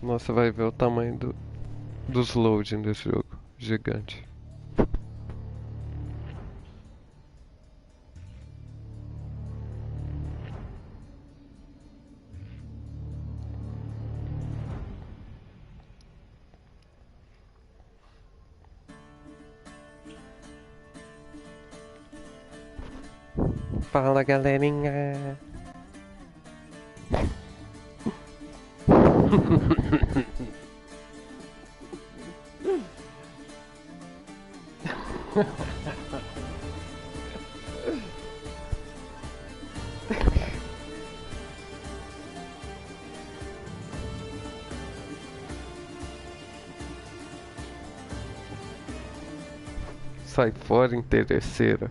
Nossa, vai ver o tamanho dos loading desse jogo. Gigante. Fala, galerinha. Sai fora, interesseira.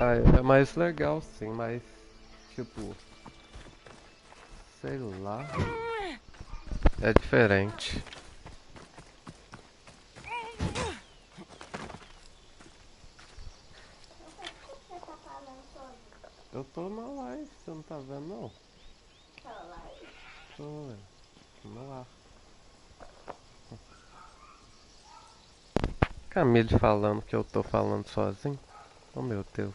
Ah, é mais legal sim, mas tipo, sei lá, é diferente. Você tá falando sozinho? Eu tô na live, você não tá vendo não? Tá lá. Tô, ué, no ar. Camille falando que eu tô falando sozinho. Oh meu Deus.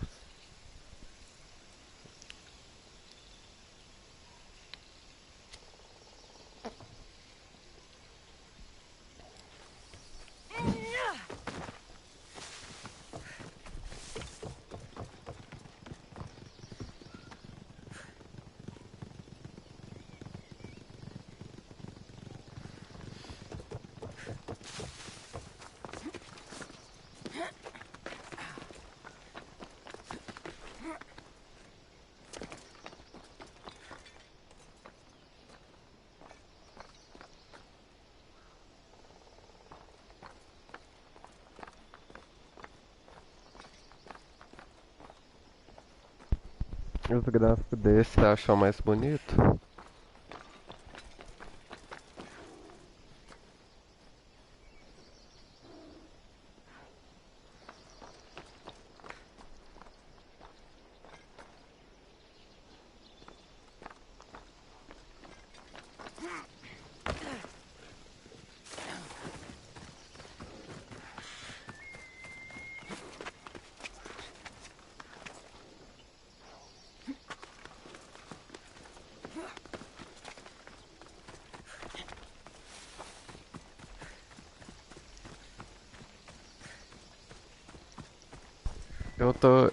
Os gráficos desse você achou mais bonito?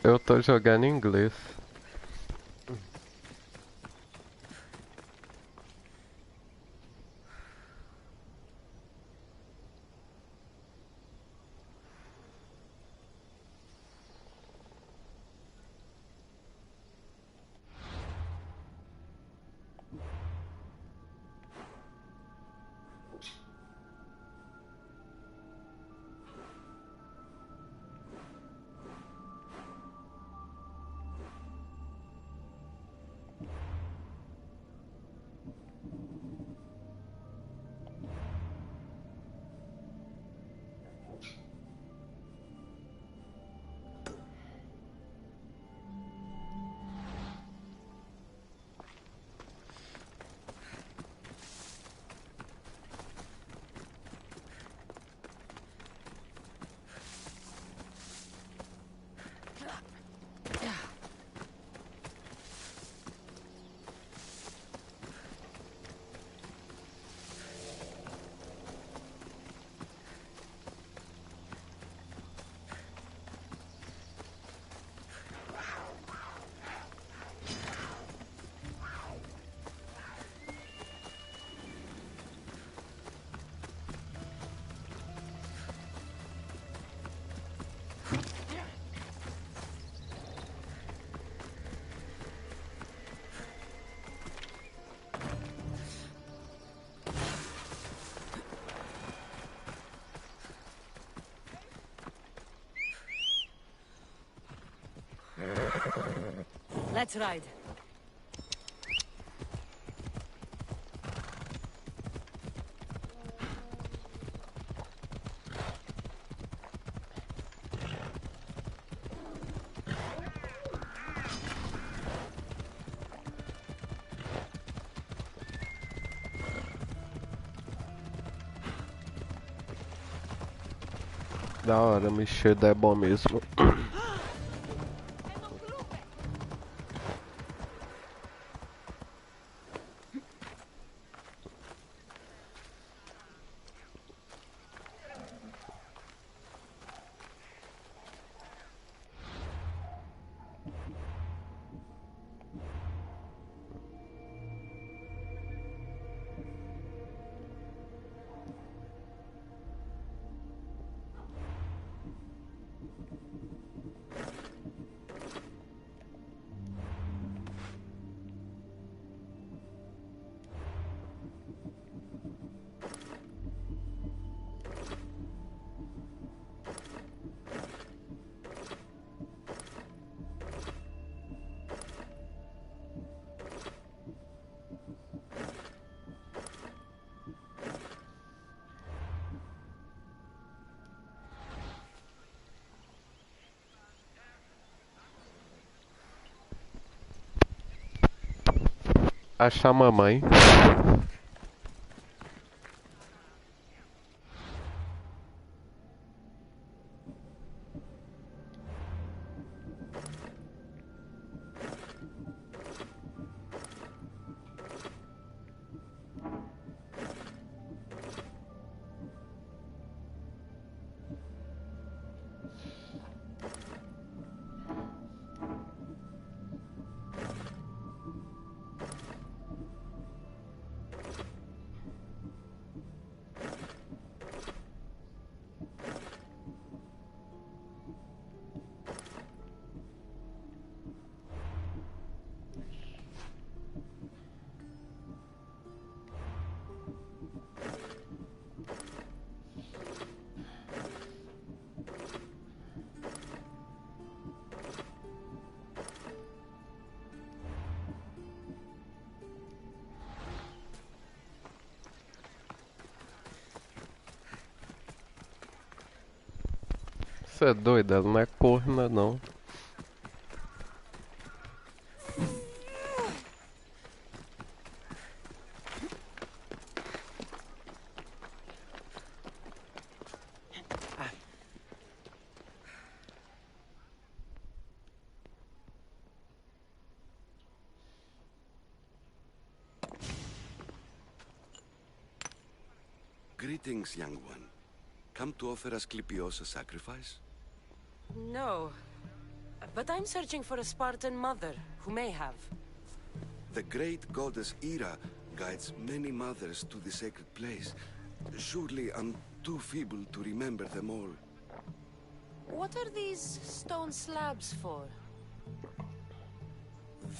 Eu tô jogando em inglês. Let's ride. Da hora, mexer é bom mesmo. Achar a mamãe. Você é doida? Ela não é corna, não. Greetings, young one. Come to offer Asclepios a sacrifice? No. But I'm searching for a Spartan mother who may have. The great goddess Ira guides many mothers to the sacred place. Surely I'm too feeble to remember them all. What are these stone slabs for?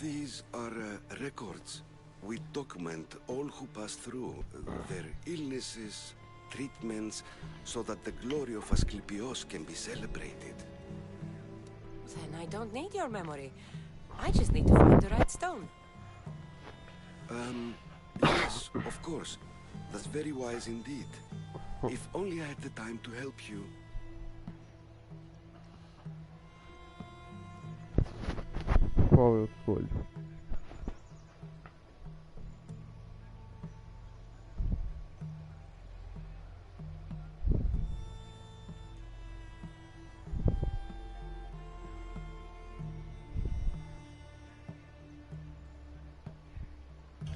These are records. We document all who pass through, their illnesses, treatments, so that the glory of Asclepios can be celebrated. Then I don't need your memory. I just need to find the right stone. Yes, of course. That's very wise indeed. If only I had the time to help you. Qual eu escolho?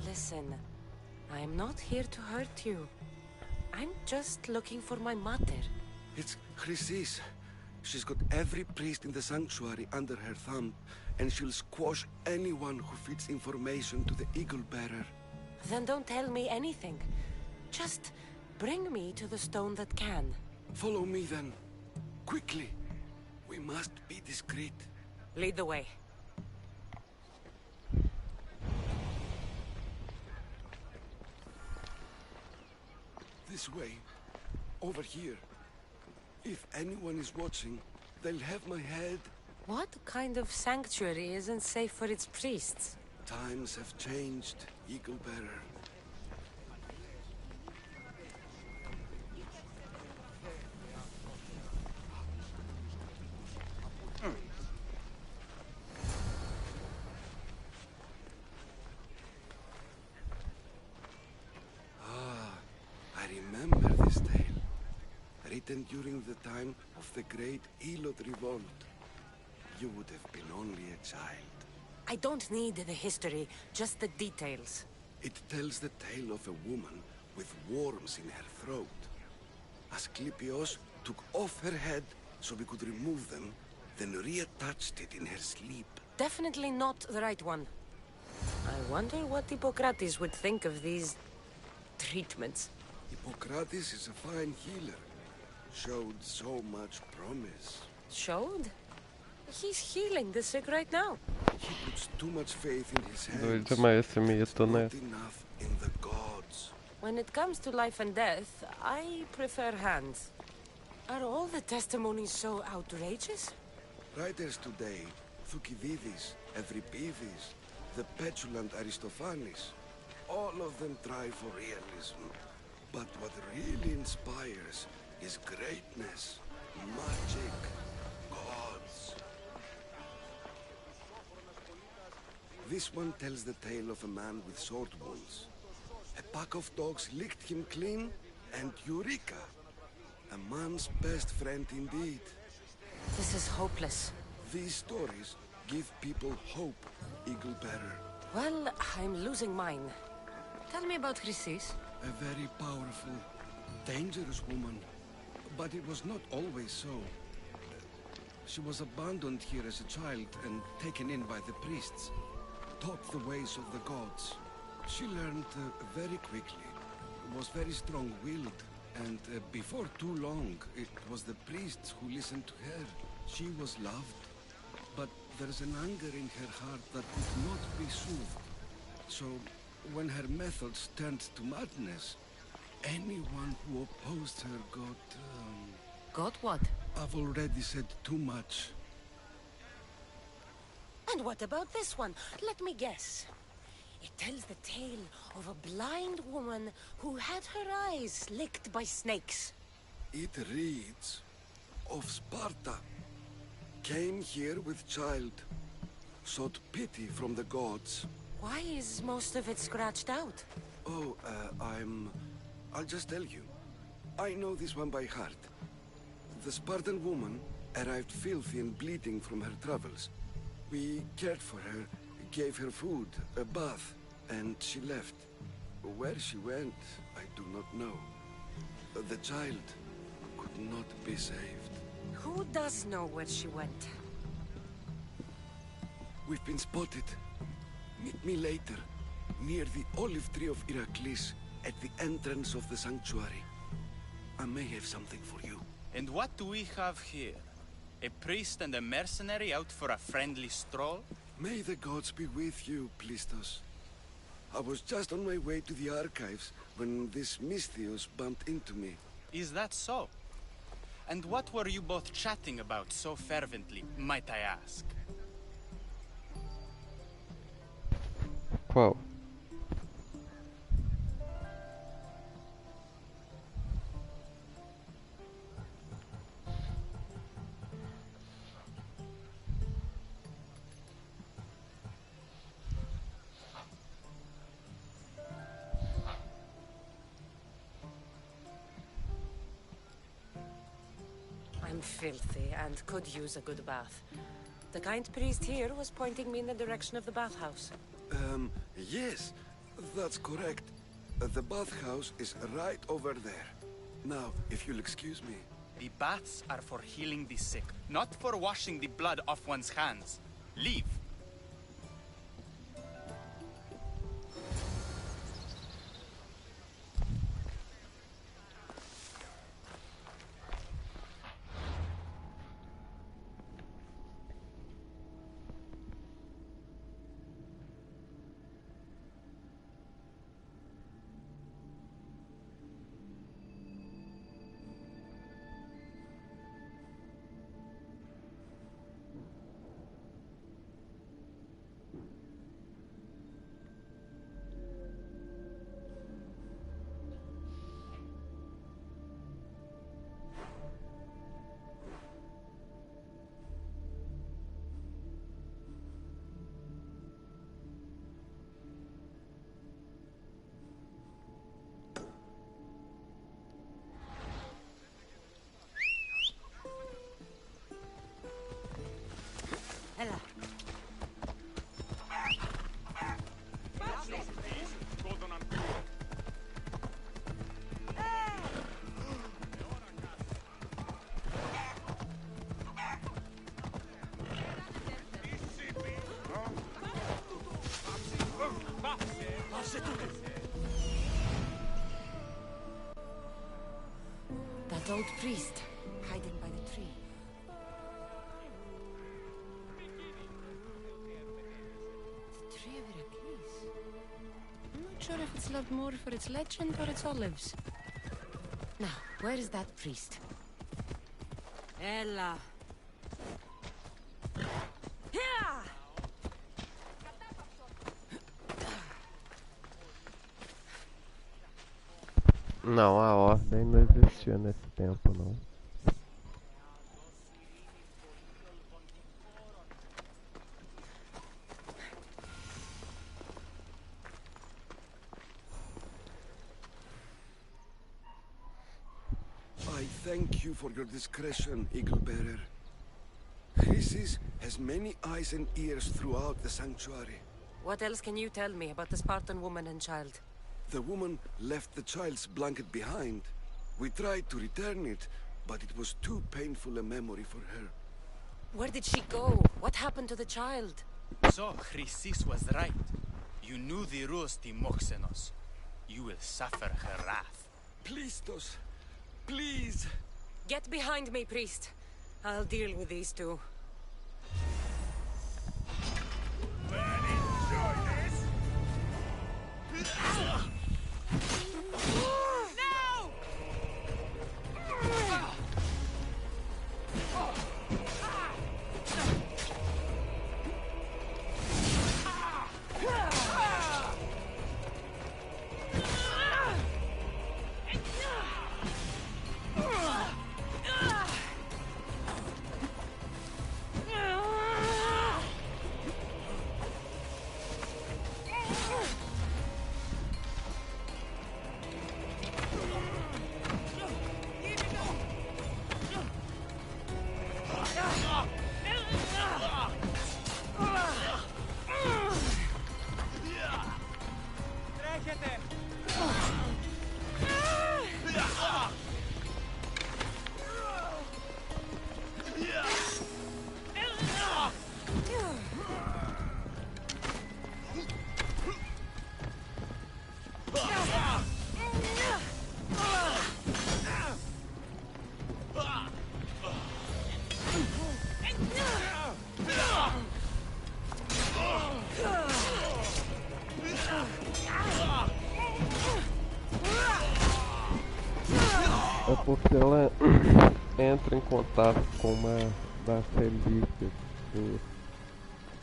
Listen, I'm not here to hurt you. I'm just looking for my mother. It's Chrysis. She's got every priest in the sanctuary under her thumb, and she'll squash anyone who feeds information to the Eagle Bearer. Then don't tell me anything. Just bring me to the stone that can. Follow me then. Quickly. We must be discreet. Lead the way. This way. Over here. If anyone is watching, they'll have my head What kind of sanctuary isn't safe for its priests? Times have changed, Eagle Bearer. I remember this tale, written during the time of the Great Elot Revolt. You would have been only a child. I don't need the history, just the details. It tells the tale of a woman with worms in her throat. Asclepios took off her head so we could remove them, then reattached it in her sleep. Definitely not the right one. I wonder what Hippocrates would think of these treatments. Hippocrates is a fine healer. Showed so much promise. Showed? He's healing the sick right now. He puts too much faith in his hands. Dojdeme, jestli mi je to ne. Not enough in the gods. When it comes to life and death, I prefer hands. Are all the testimonies so outrageous? Writers today, Thucydides, Euripides, the petulant Aristophanes, all of them try for realism. But what really inspires is greatness, magic, gods. This one tells the tale of a man with sword wounds. A pack of dogs licked him clean, and Eureka! A man's best friend indeed. This is hopeless. These stories give people hope, Eagle Bearer. Well, I'm losing mine. Tell me about Chrysis. A very powerful, dangerous woman. But it was not always so. She was abandoned here as a child and taken in by the priests. Taught the ways of the gods. She learned very quickly. Was very strong-willed. And before too long, it was the priests who listened to her. She was loved. But there's an anger in her heart that could not be soothed. So, when her methods turned to madness, anyone who opposed her got... Got what? I've already said too much. And what about this one? Let me guess. It tells the tale of a blind woman who had her eyes licked by snakes. It reads of Sparta. Came here with child. Sought pity from the gods. Why is most of it scratched out? Oh, I'll just tell you. I know this one by heart. The Spartan woman arrived filthy and bleeding from her travels. We cared for her, gave her food, a bath, and she left. Where she went, I do not know. The child could not be saved. Who does know where she went? We've been spotted. Meet me later, near the olive tree of Iraklis, at the entrance of the sanctuary. I may have something for you. And what do we have here? A priest and a mercenary out for a friendly stroll? May the gods be with you, Plistos. I was just on my way to the archives when this Misthios bumped into me. Is that so? And what were you both chatting about so fervently, might I ask? Wow. I'm filthy and could use a good bath. The kind priest here was pointing me in the direction of the bathhouse. Yes, that's correct. The bathhouse is right over there. Now, if you'll excuse me. The baths are for healing the sick, not for washing the blood off one's hands. Leave. That old priest, hiding by the tree. The tree of Heracles. I'm not sure if it's loved more for its legend or its olives. Now, where is that priest? Ella. Here! Não, a ordem não existia nesse tempo, não. I thank you for your discretion, Eagle Bearer. Chrysis has many eyes and ears throughout the sanctuary. What else can you tell me about the Spartan woman and child? The woman left the child's blanket behind. We tried to return it, but it was too painful a memory for her. Where did she go? What happened to the child? So, Chrysis was right. You knew the rules, Timoxenos. You will suffer her wrath. Please, Tos. Please. Get behind me, priest. I'll deal with these two. É porque ela entra em contato com uma das relíquias do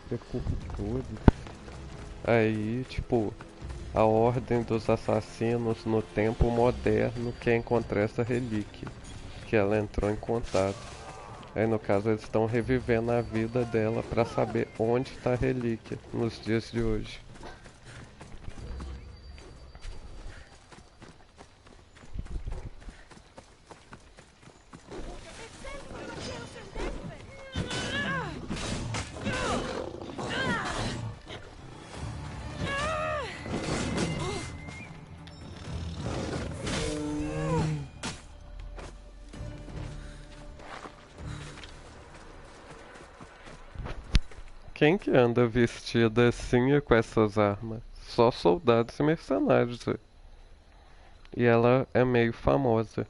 precursores. Aí, tipo, a ordem dos assassinos no tempo moderno quer encontrar essa relíquia que ela entrou em contato. Aí, no caso, eles estão revivendo a vida dela pra saber onde está a relíquia nos dias de hoje. Quem que anda vestida assim e com essas armas? Só soldados e mercenários. Véio. E ela é meio famosa.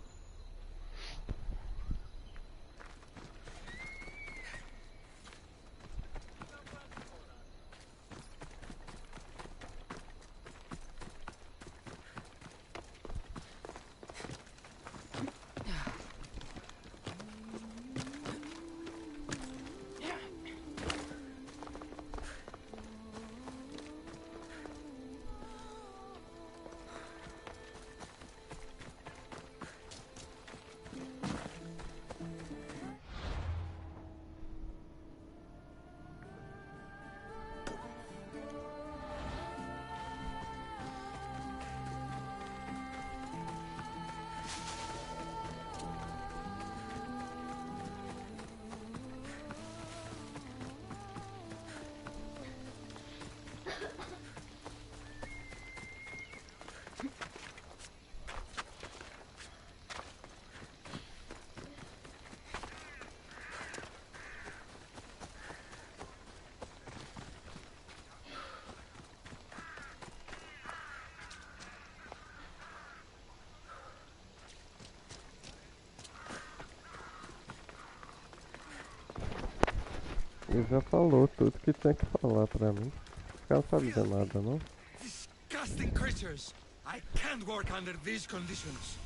Você já falou tudo que tinha que falar pra mim. Esse cara não sabe de nada, não? Disgusting creatures! I can't work under these conditions.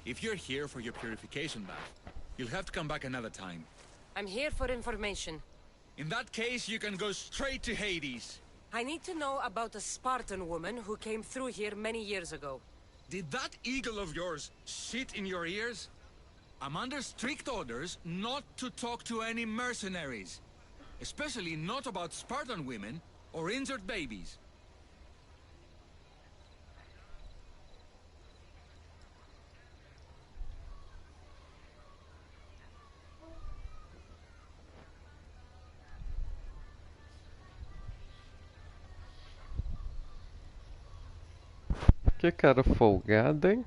If you're here for your purification bath, you'll have to come back another time. I'm here for information. In that case, you can go straight to Hades. I need to know about a Spartan woman who came through here many years ago. Did that eagle of yours shit in your ears? I'm under strict orders not to talk to any mercenaries. Especially not about Spartan women or injured babies. Que cara folgado, hein?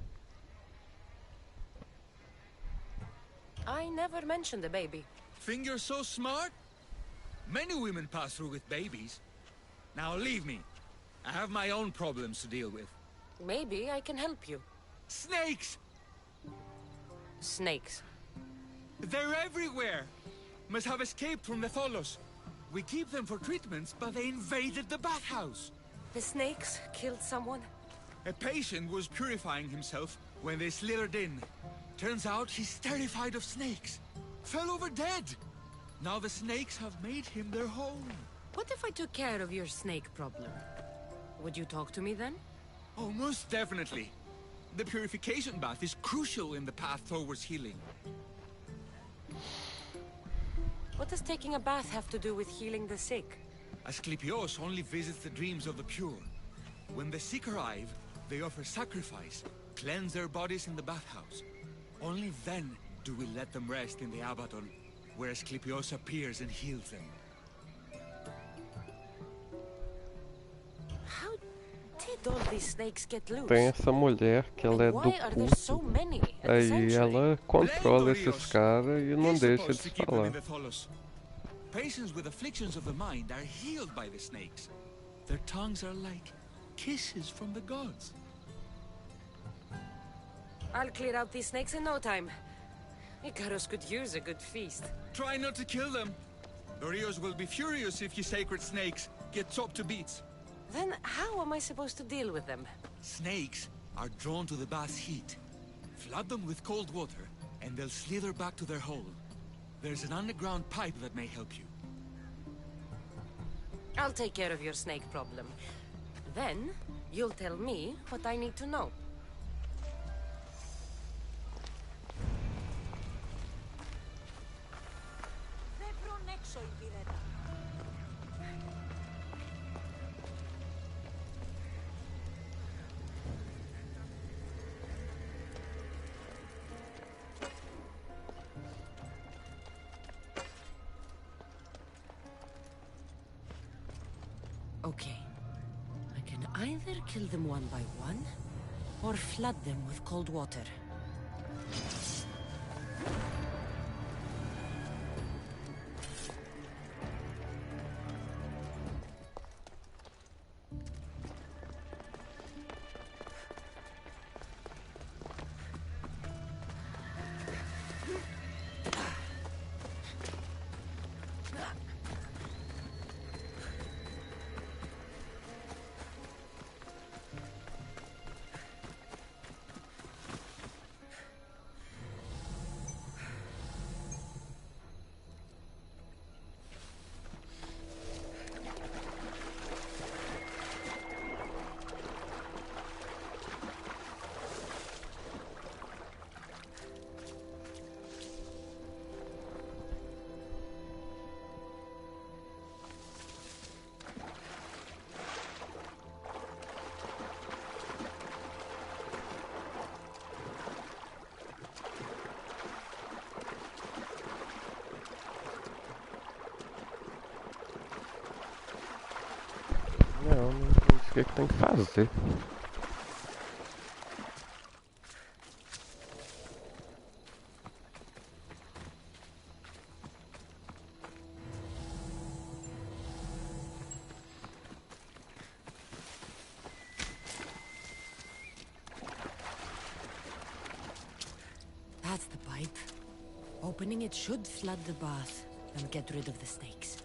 I never mentioned a baby. Think you're so smart? Many women pass through with babies. Now leave me. I have my own problems to deal with. Maybe I can help you. Snakes! Snakes. They're everywhere! Must have escaped from the Tholos. We keep them for treatments, but they invaded the bathhouse. The snakes killed someone? A patient was purifying himself when they slithered in. Turns out he's terrified of snakes. Fell over dead. Now the snakes have made him their home. What if I took care of your snake problem? Would you talk to me then? Oh, most definitely. The purification bath is crucial in the path towards healing. What does taking a bath have to do with healing the sick? Asclepios only visits the dreams of the pure. When the sick arrive, they offer sacrifice, cleanse their bodies in the bathhouse. Only then do we let them rest in the Abaddon, where Asclepios appears and heals them. How did all these snakes get loose? Tem essa mulher que ela é do Why are there culto. so many at the Aí sanctuary? ela controla esses caras e não He's deixa supposed to eles keep them falar. in the Tholos. Patients with afflictions of the mind are healed by the snakes. Their tongues are like kisses from the gods. I'll clear out these snakes in no time. Icarus could use a good feast. Try not to kill them. Dorios will be furious if you sacred snakes get chopped to bits. Then how am I supposed to deal with them? Snakes are drawn to the bath's heat. Flood them with cold water, and they'll slither back to their hole. There's an underground pipe that may help you. I'll take care of your snake problem. Then, you'll tell me what I need to know. Okay. I can either kill them one by one, or flood them with cold water. Não sei o que tem que fazer. That's the pipe. Opening it should flood the bath and get rid of the snakes.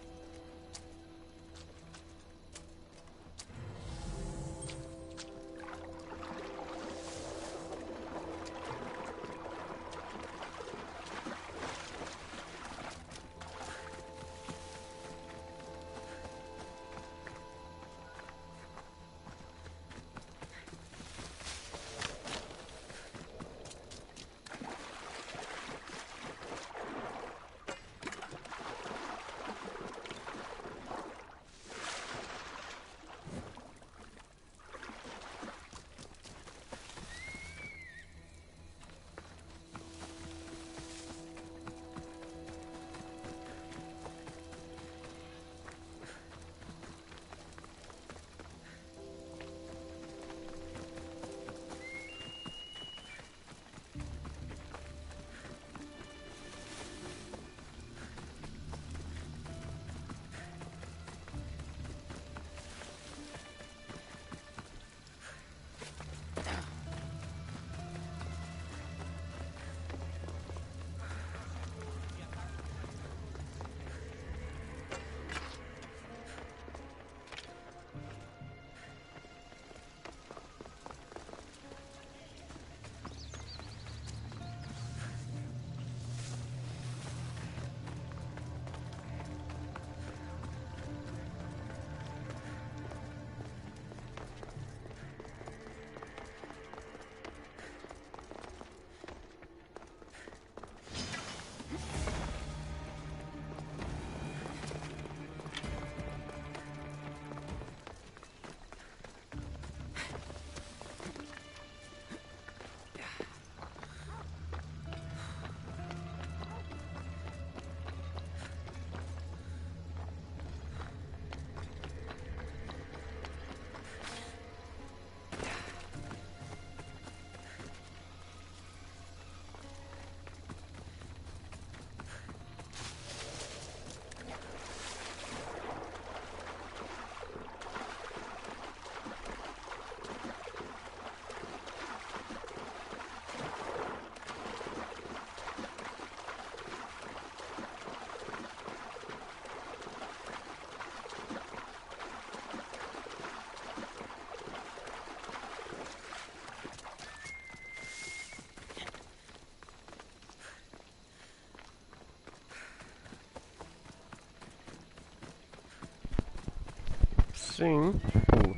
Sim, tipo,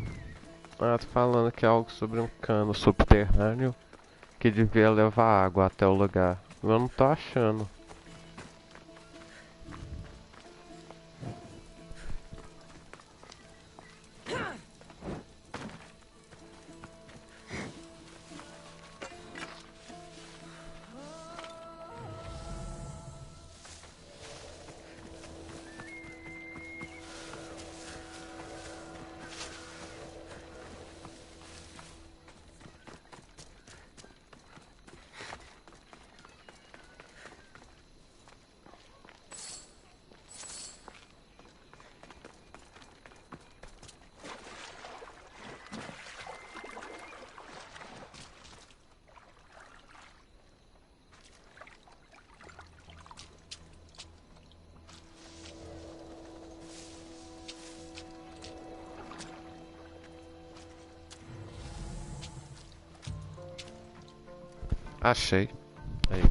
tô falando que é algo sobre um cano subterrâneo que devia levar água até o lugar. Eu não tô achando. Achei. Aí.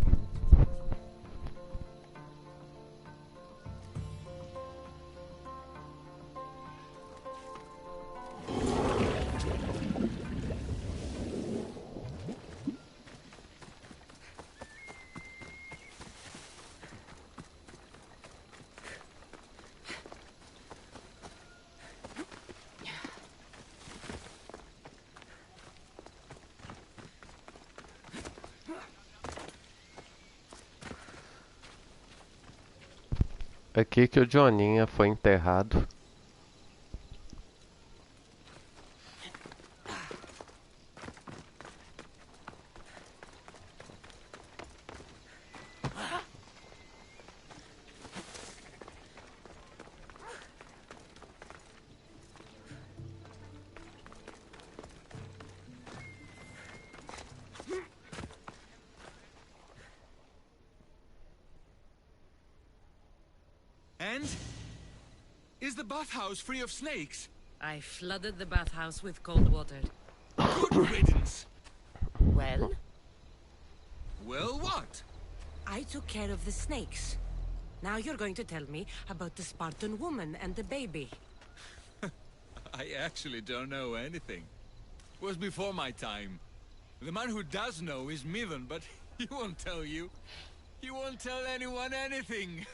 Aqui que o Joninha foi enterrado. And? Is the bathhouse free of snakes? I flooded the bathhouse with cold water. Good riddance! Well, Well, what? I took care of the snakes. Now you're going to tell me about the Spartan woman and the baby. I actually don't know anything. It was before my time. The man who does know is Mivan, but he won't tell you. He won't tell anyone anything.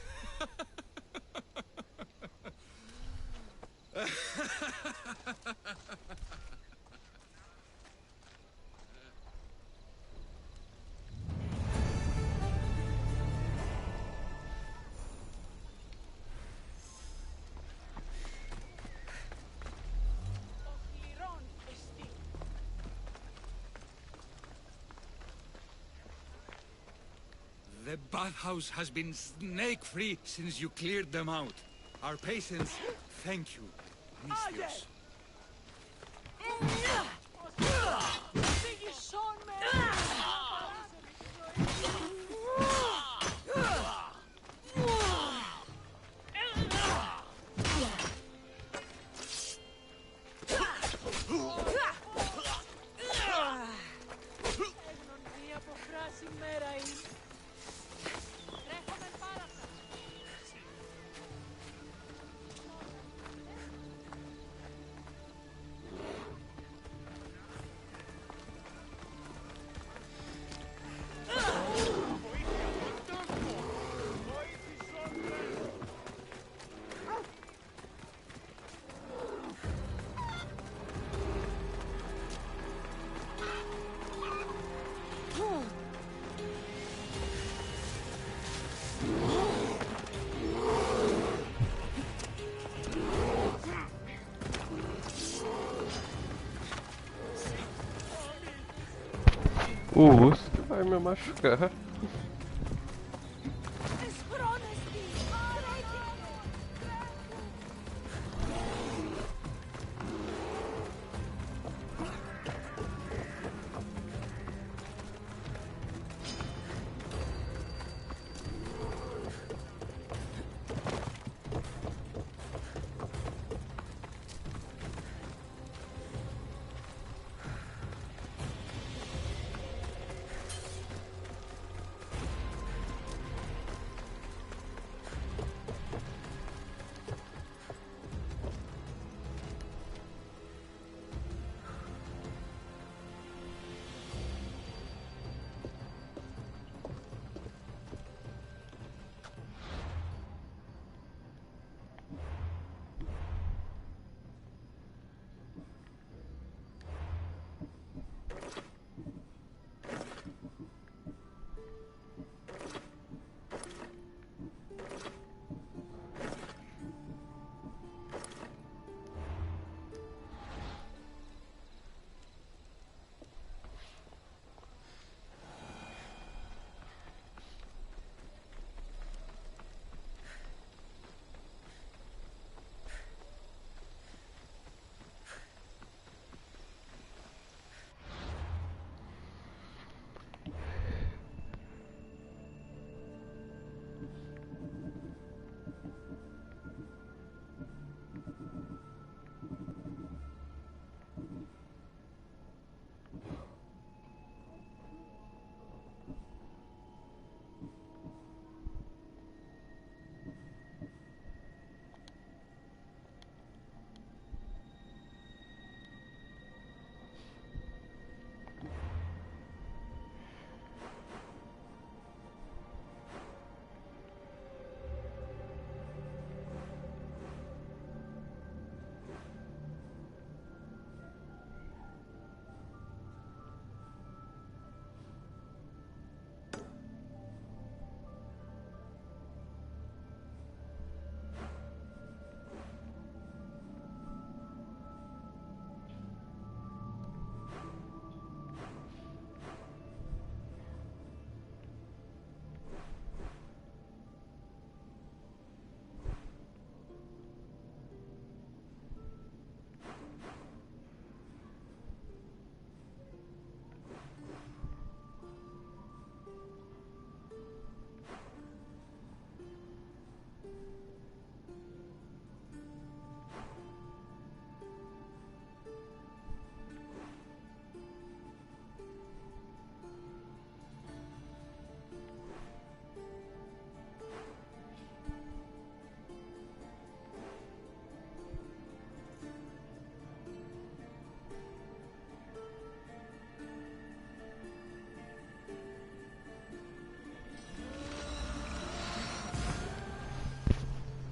The bathhouse has been snake-free since you cleared them out. Our patience, thank you, Mistios. O urso que vai me machucar.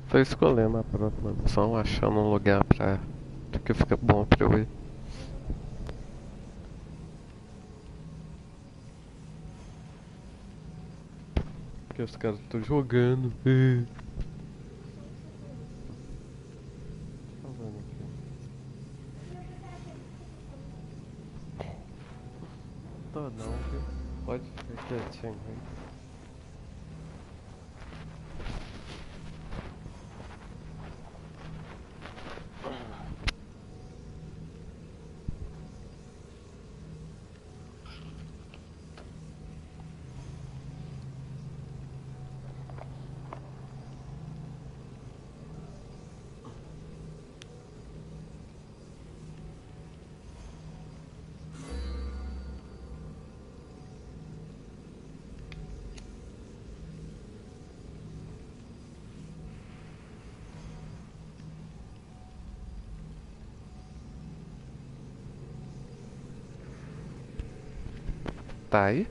Tô escolhendo a próxima missão, achando um lugar pra. Que fica bom pra eu ir. Porque os caras estão jogando. Tá vendo aqui? Tô não, viu? Pode ficar quietinho aí. Tá aí?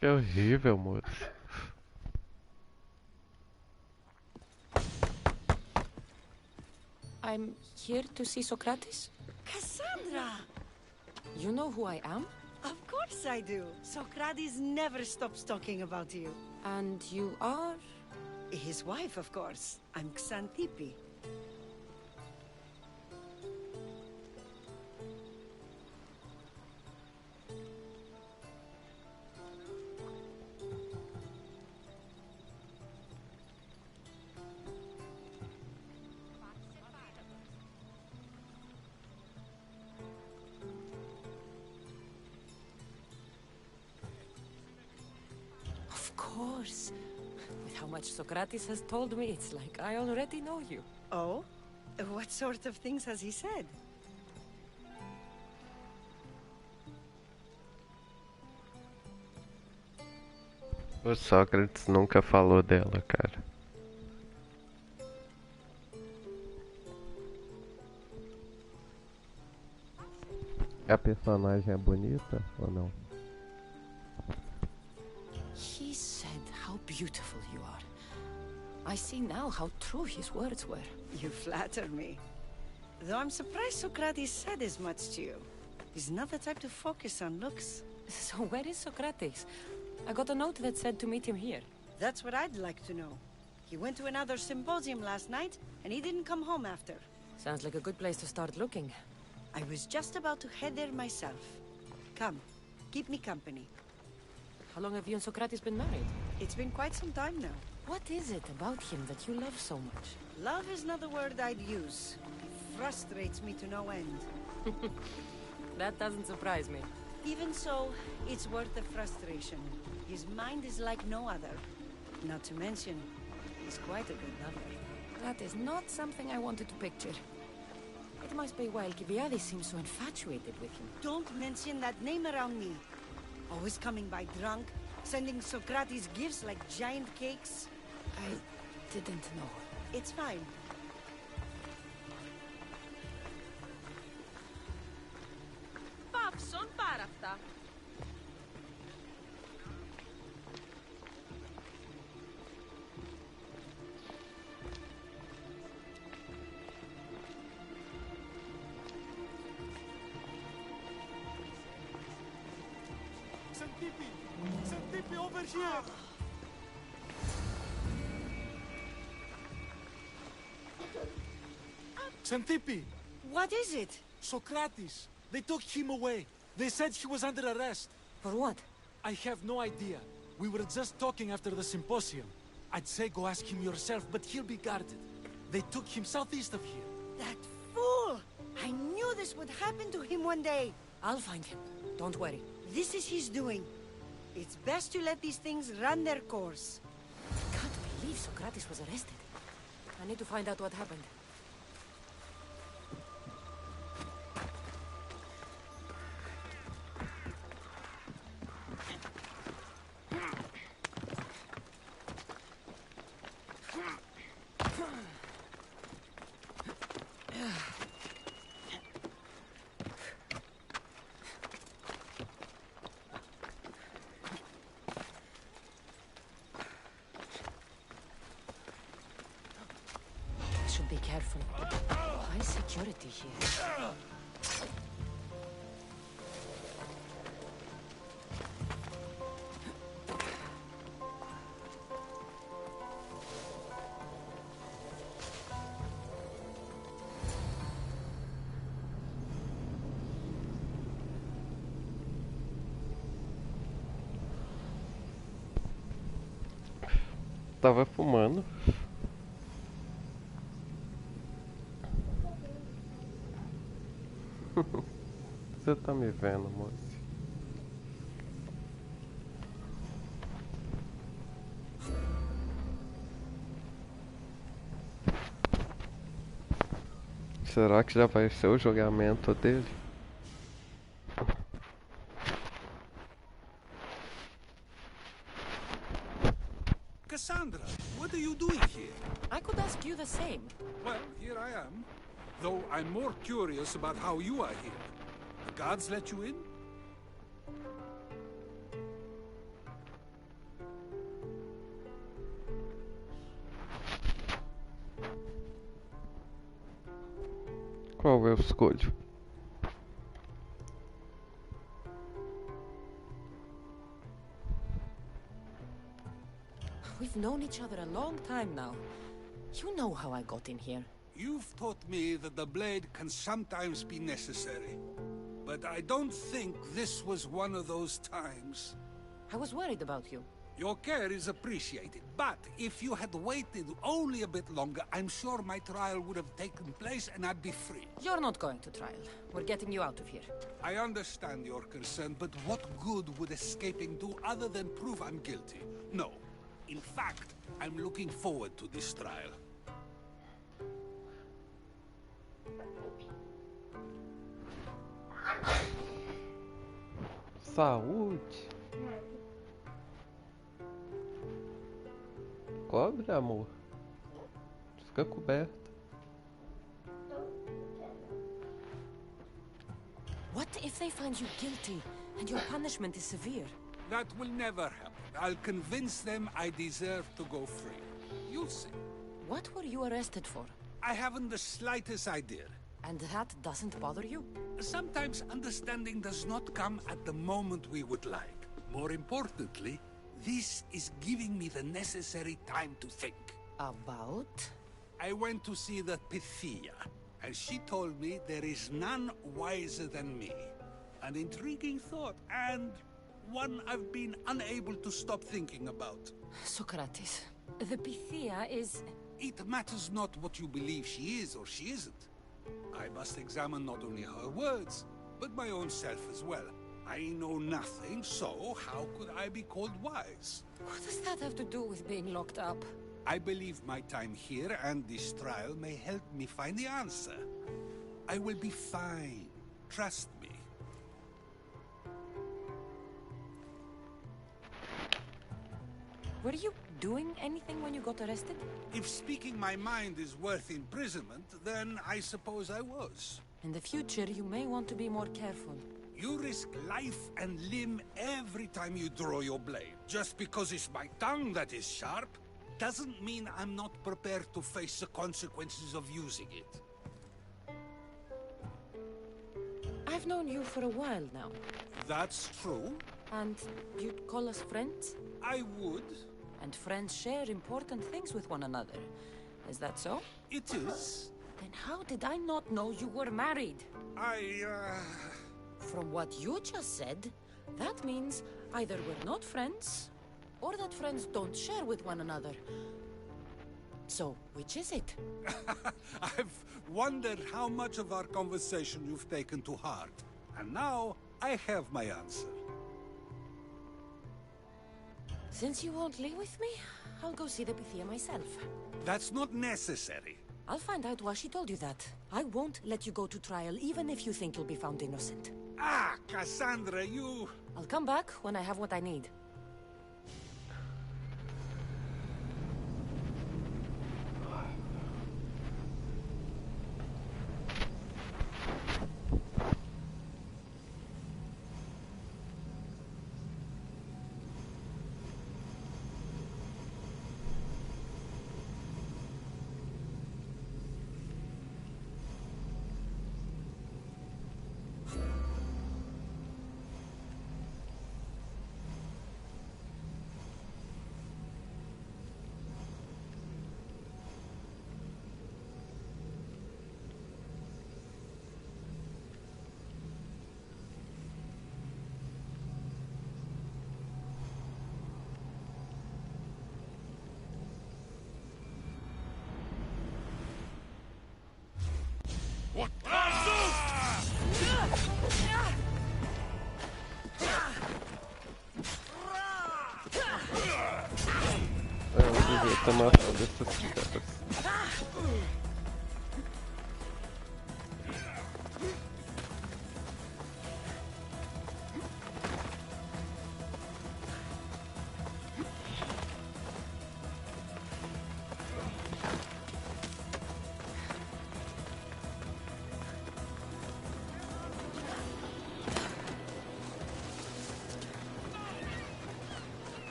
Que horrível, moço. I'm here to see Socrates. Cassandra! You know who I am? Of course I do. Socrates never stops talking about you. And you are? His wife, of course. I'm Xanthippe. Of course. With how much Socrates has told me, it's like I already know you. Oh? What sort of things has he said? O Sócrates nunca falou dela, cara. A personagem é bonita ou não? He said how beautiful you are. I see now how true his words were. You flatter me. Though I'm surprised Socrates said as much to you. He's not the type to focus on looks. So where is Socrates? I got a note that said to meet him here. That's what I'd like to know. He went to another symposium last night, and he didn't come home after. Sounds like a good place to start looking. I was just about to head there myself. Come, keep me company. How long have you and Socrates been married? It's been quite some time now. What is it about him that you love so much? Love is not the word I'd use. It frustrates me to no end. That doesn't surprise me. Even so, it's worth the frustration. His mind is like no other. Not to mention, he's quite a good lover. That is not something I wanted to picture. It must be why Alcibiades seems so infatuated with him. Don't mention that name around me. Always coming by drunk, sending Socrates gifts like giant cakes. I didn't know. It's fine. Παύσον πάρα αυτά. Xanthippe! Xanthippe, over here! Xanthippe! What is it? Socrates! They took him away. They said he was under arrest. For what? I have no idea. We were just talking after the symposium. I'd say go ask him yourself, but he'll be guarded. They took him southeast of here. That fool! I knew this would happen to him one day. I'll find him. Don't worry. This is his doing. It's best to let these things run their course. believe Socrates was arrested. I need to find out what happened. Should be careful. High security here. Tava fumando. Você tá me vendo, moça? Será que já vai ser o julgamento dele? Cassandra, what are you doing here? I could ask you the same. Well, here I am. Though I'm more curious about how you are here. The guards let you in? Qual eu escolho? We've known each other a long time now. You know how I got in here. You've taught me that the blade can sometimes be necessary. But I don't think this was one of those times. I was worried about you. Your care is appreciated, but if you had waited only a bit longer, I'm sure my trial would have taken place and I'd be free. You're not going to trial. We're getting you out of here. I understand your concern, but what good would escaping do other than prove I'm guilty? No. In fact, I'm looking forward to this trial. Saúde. Cobre, amor. Fica coberta. What if they find you guilty and your punishment is severe? That will never happen. I'll convince them I deserve to go free. You'll see. What were you arrested for? I haven't the slightest idea. And that doesn't bother you? Sometimes understanding does not come at the moment we would like. More importantly, this is giving me the necessary time to think. About? I went to see the Pythia, and she told me there is none wiser than me. An intriguing thought, and one I've been unable to stop thinking about. Socrates, the Pythia is... It matters not what you believe she is or she isn't. I must examine not only her words, but my own self as well. I know nothing, so how could I be called wise? What does that have to do with being locked up? I believe my time here and this trial may help me find the answer. I will be fine. Trust me. Were you doing anything when you got arrested? If speaking my mind is worth imprisonment, then I suppose I was. In the future, you may want to be more careful. You risk life and limb every time you draw your blade. Just because it's my tongue that is sharp, doesn't mean I'm not prepared to face the consequences of using it. I've known you for a while now. That's true. And you'd call us friends? I would. And friends share important things with one another. Is that so? It is. Then how did I not know you were married? From what you just said, that means either we're not friends, or that friends don't share with one another. So, which is it? I've wondered how much of our conversation you've taken to heart. And now, I have my answer. Since you won't leave with me, I'll go see the Pythia myself. That's not necessary. I'll find out why she told you that. I won't let you go to trial, even if you think you'll be found innocent. Ah, Cassandra, you... I'll come back when I have what I need. Eu devia ter matado esses caras.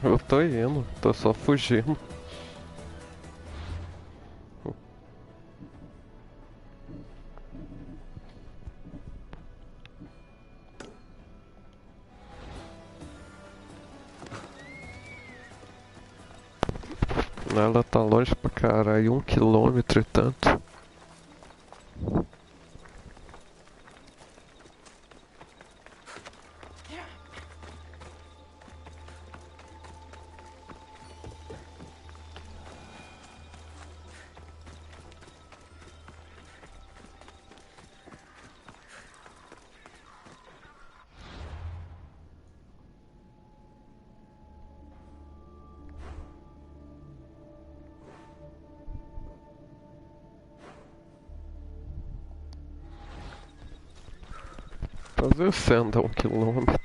Eu tô indo, tô só fugindo. Ela tá longe pra caralho, 1 quilômetro e tanto. Fazer você andar 1 quilômetro.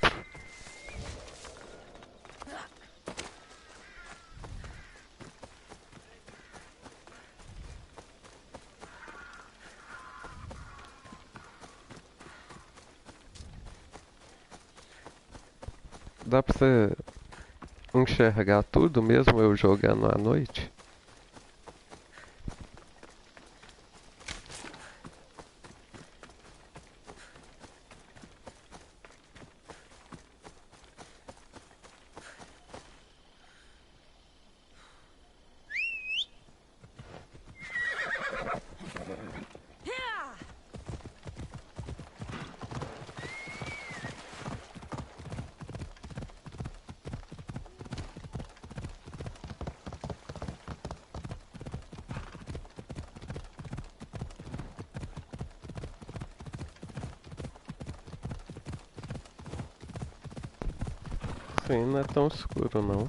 Dá pra você enxergar tudo mesmo eu jogando à noite? Sim, não é tão escuro não.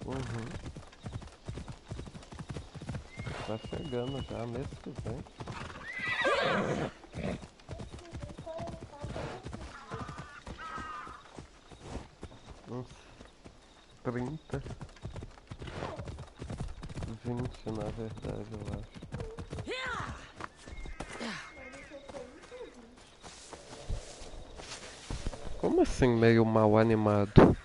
Uhum. Tá chegando já, mês que vem. Uns 30. 20 na verdade, eu acho. Como assim meio mal animado?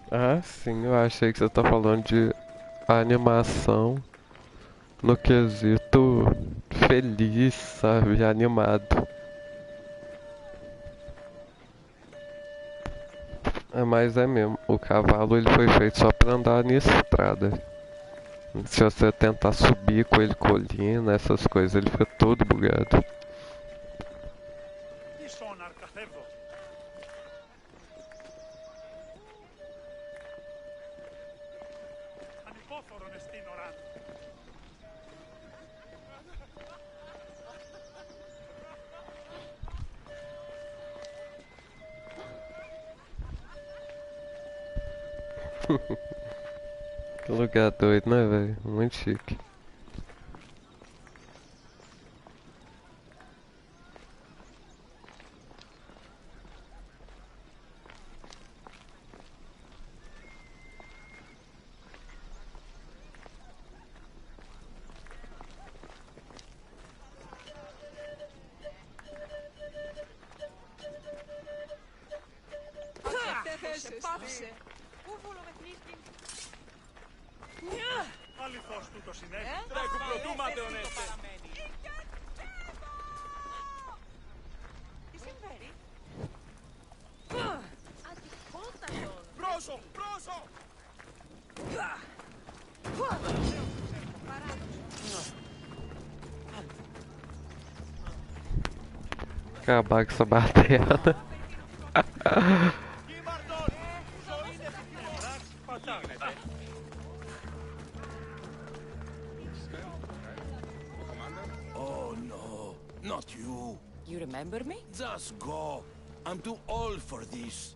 Ah, sim, eu achei que você tá falando de animação no quesito feliz, sabe? Animado. É, mas é mesmo, o cavalo ele foi feito só pra andar na estrada. Se você tentar subir com ele colina, essas coisas, ele fica todo bugado. Que lugar doido, né, velho? Muito chique. Acabar com essa baderna. Oh no, not you. You remember me? Just go. I'm too old for this.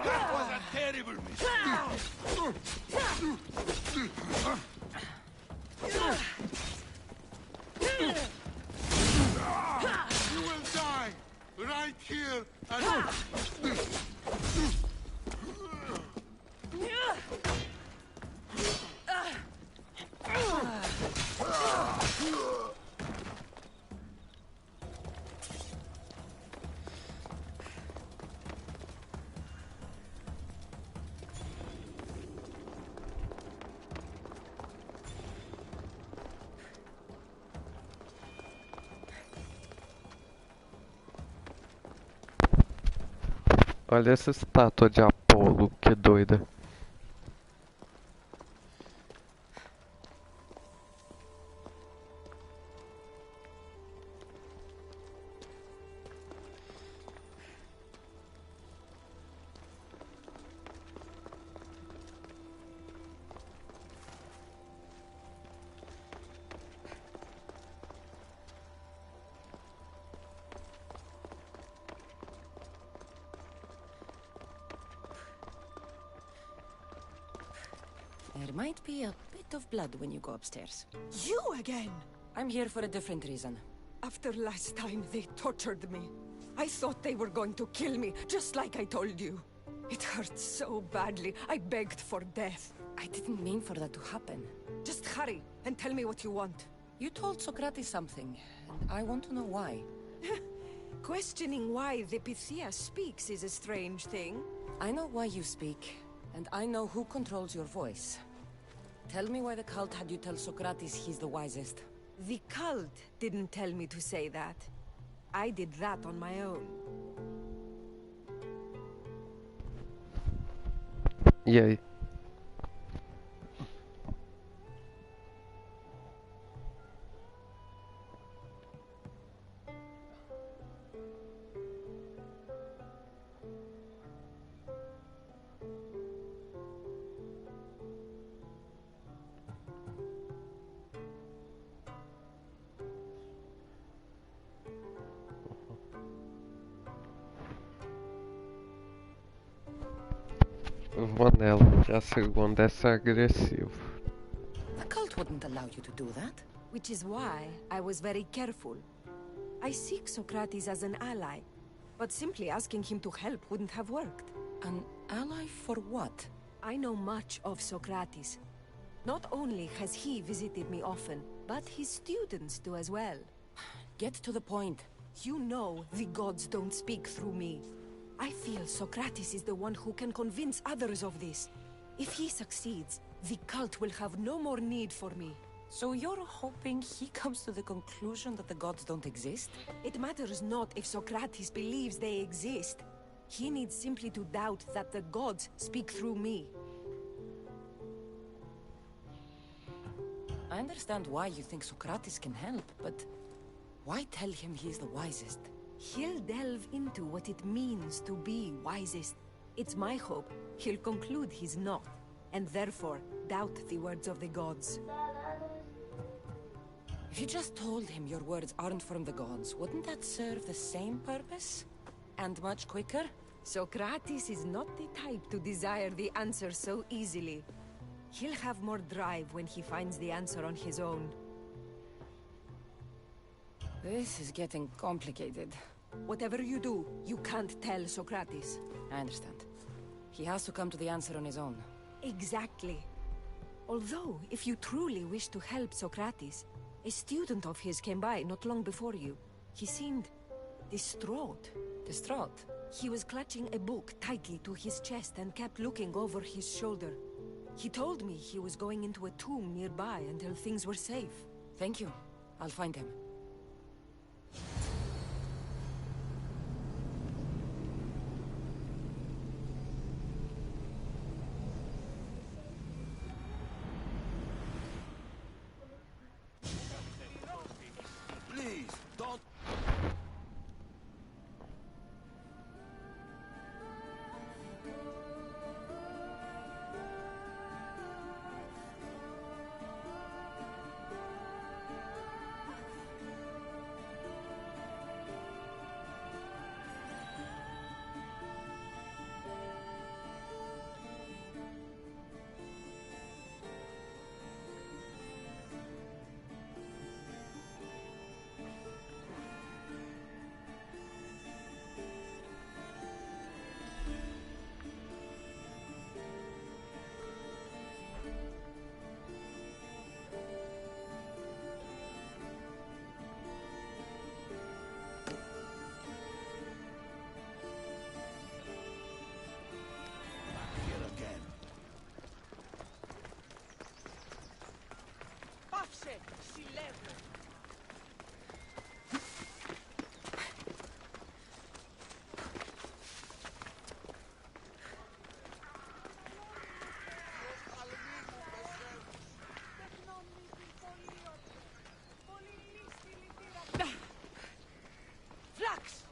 That was a terrible You will die right here and... Olha essa estátua de Apolo, que doida. There might be a bit of blood when you go upstairs. You again! I'm here for a different reason. After last time, they tortured me. I thought they were going to kill me, just like I told you. It hurts so badly. I begged for death. I didn't mean for that to happen. Just hurry and tell me what you want. You told Socrates something, and I want to know why. Questioning why the Pythia speaks is a strange thing. I know why you speak, and I know who controls your voice. Tell me why the cult had you tell Socrates he's the wisest. The cult didn't tell me to say that. I did that on my own. E aí? Eu vou nela, que a segunda é agressiva. The cult wouldn't allow you to do that. Which is why I was very careful. I seek Socrates as an ally, but simply asking him to help wouldn't have worked. An ally for what? I know much of Socrates. Not only has he visited me often, but his students do as well. Get to the point. You know the gods don't speak through me. I feel Socrates is the one who can convince others of this. If he succeeds, the cult will have no more need for me. So you're hoping he comes to the conclusion that the gods don't exist? It matters not if Socrates believes they exist. He needs simply to doubt that the gods speak through me. I understand why you think Socrates can help, but why tell him he's the wisest? He'll delve into what it means to be wisest. It's my hope he'll conclude he's not, and therefore doubt the words of the gods. If you just told him your words aren't from the gods, wouldn't that serve the same purpose? And much quicker? Socrates is not the type to desire the answer so easily. He'll have more drive when he finds the answer on his own. This is getting complicated. Whatever you do, you can't tell Socrates. I understand. He has to come to the answer on his own. Exactly. Although, if you truly wish to help Socrates, a student of his came by not long before you. He seemed distraught. Distraught? He was clutching a book tightly to his chest and kept looking over his shoulder. He told me he was going into a tomb nearby until things were safe. Thank you. I'll find him. Please, don't... Here again. Flax!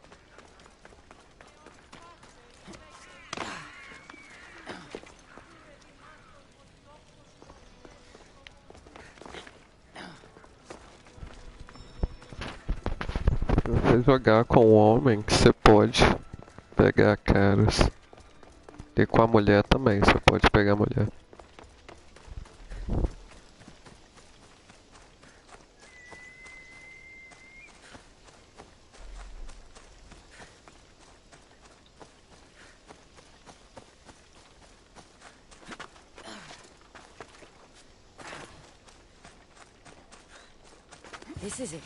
Se você jogar com o homem, você pode pegar caras. E com a mulher também, você pode pegar a mulher. This is it.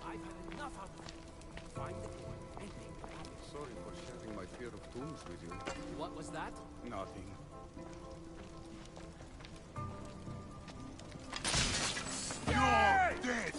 I've had enough of it. Find the point ending. Sorry for sharing my fear of tombs with you. What was that? Nothing. You're dead!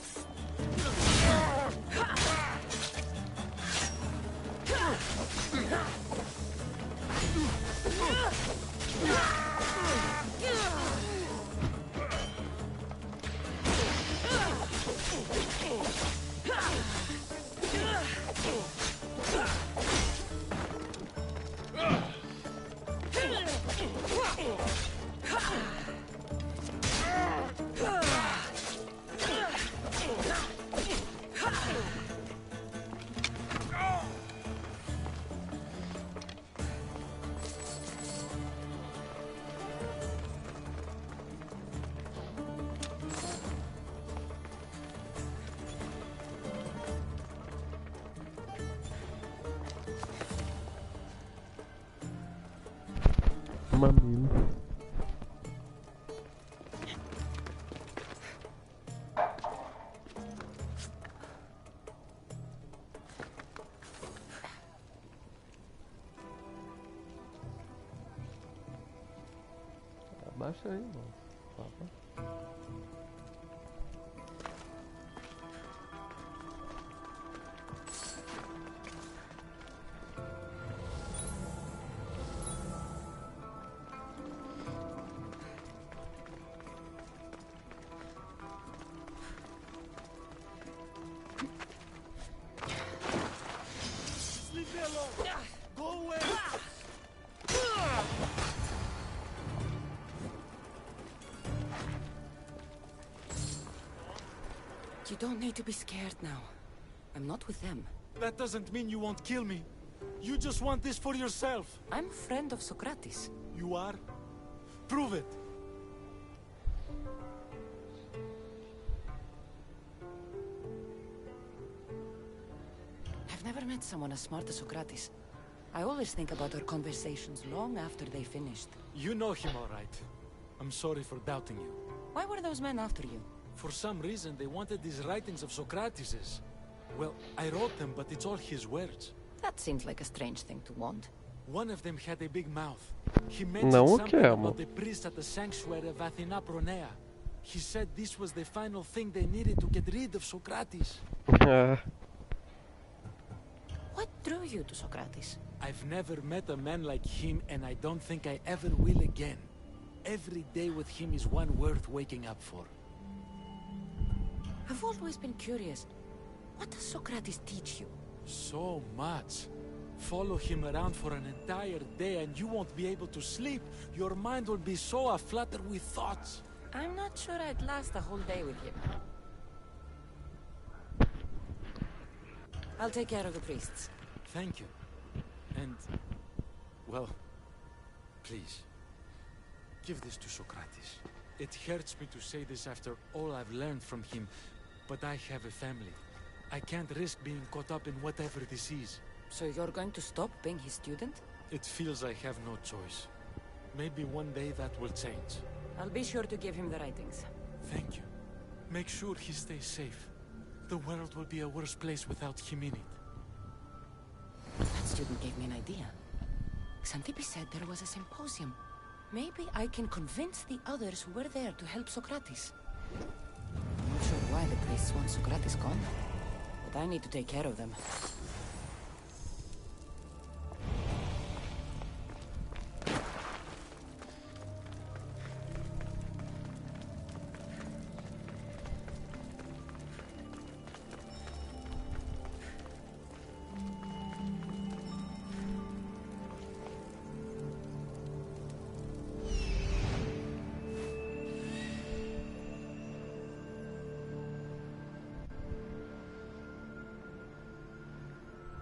Mamilo. Abaixa aí, mano. Leave me alone! Go away! You don't need to be scared now. I'm not with them. That doesn't mean you won't kill me. You just want this for yourself. I'm a friend of Socrates. You are? Prove it. I've never met someone as smart as Socrates. I always think about our conversations long after they finished. You know him all right. I'm sorry for doubting you. Why were those men after you? For some reason, they wanted these writings of Socrates's. Well, I wrote them, but it's all his words. That seems like a strange thing to want. One of them had a big mouth. He mentioned Não o something quero. about the priest at the sanctuary of Athena Pronea. He said this was the final thing they needed to get rid of Socrates. What drew you to Socrates? I've never met a man like him, and I don't think I ever will again. Every day with him is one worth waking up for. I've always been curious. What does Socrates teach you? So much. Follow him around for an entire day and you won't be able to sleep. Your mind will be so aflutter with thoughts. I'm not sure I'd last a whole day with him. I'll take care of the priests. Thank you. And, well, please, give this to Socrates. It hurts me to say this after all I've learned from him, but I have a family. I can't risk being caught up in whatever this is. So you're going to stop being his student? It feels I have no choice. Maybe one day that will change. I'll be sure to give him the writings. Thank you. Make sure he stays safe. The world will be a worse place without him in it. That student gave me an idea. Xanthippe said there was a symposium. Maybe I can convince the others who were there to help Socrates. I'm not sure why the priests want Socrates gone, but I need to take care of them.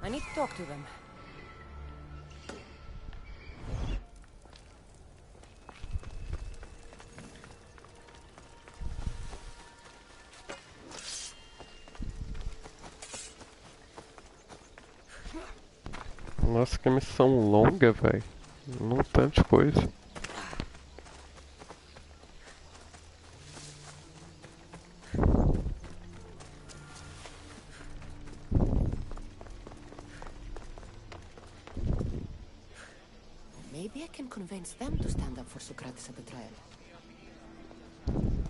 I need to talk to them. Nossa, que missão longa, velho. Não tanta coisa. Maybe I can convince them to stand up for Socrates at the trial.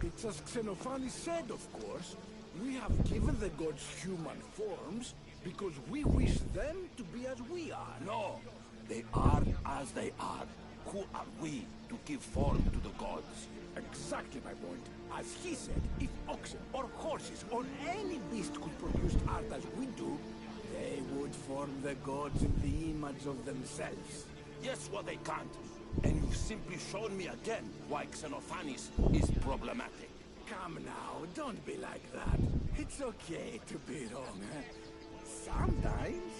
It's as Xenophanes said, of course. We have given the gods human forms because we wish them to be as we are. No, they are as they are. Who are we to give form to the gods? Exactly my point. As he said, if oxen or horses or any beast could produce art as we do, they would form the gods in the image of themselves. Yes, well they can't. And you've simply shown me again why Xenophanes is problematic. Come now, don't be like that. It's okay to be wrong, eh? Sometimes.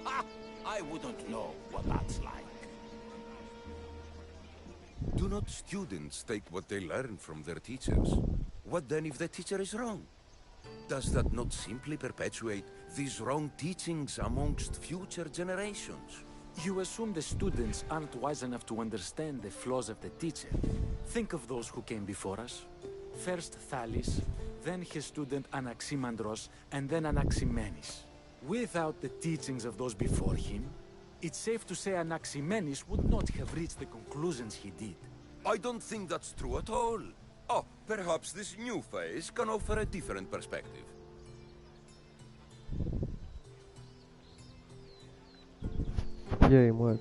Ah, I wouldn't know what that's like. Do not students take what they learn from their teachers? What then if the teacher is wrong? Does that not simply perpetuate these wrong teachings amongst future generations? You assume the students aren't wise enough to understand the flaws of the teacher. Think of those who came before us. First Thales, then his student Anaximandros, and then Anaximenes. Without the teachings of those before him, it's safe to say Anaximenes would not have reached the conclusions he did. I don't think that's true at all. Oh, perhaps this new phase can offer a different perspective. E aí, moço?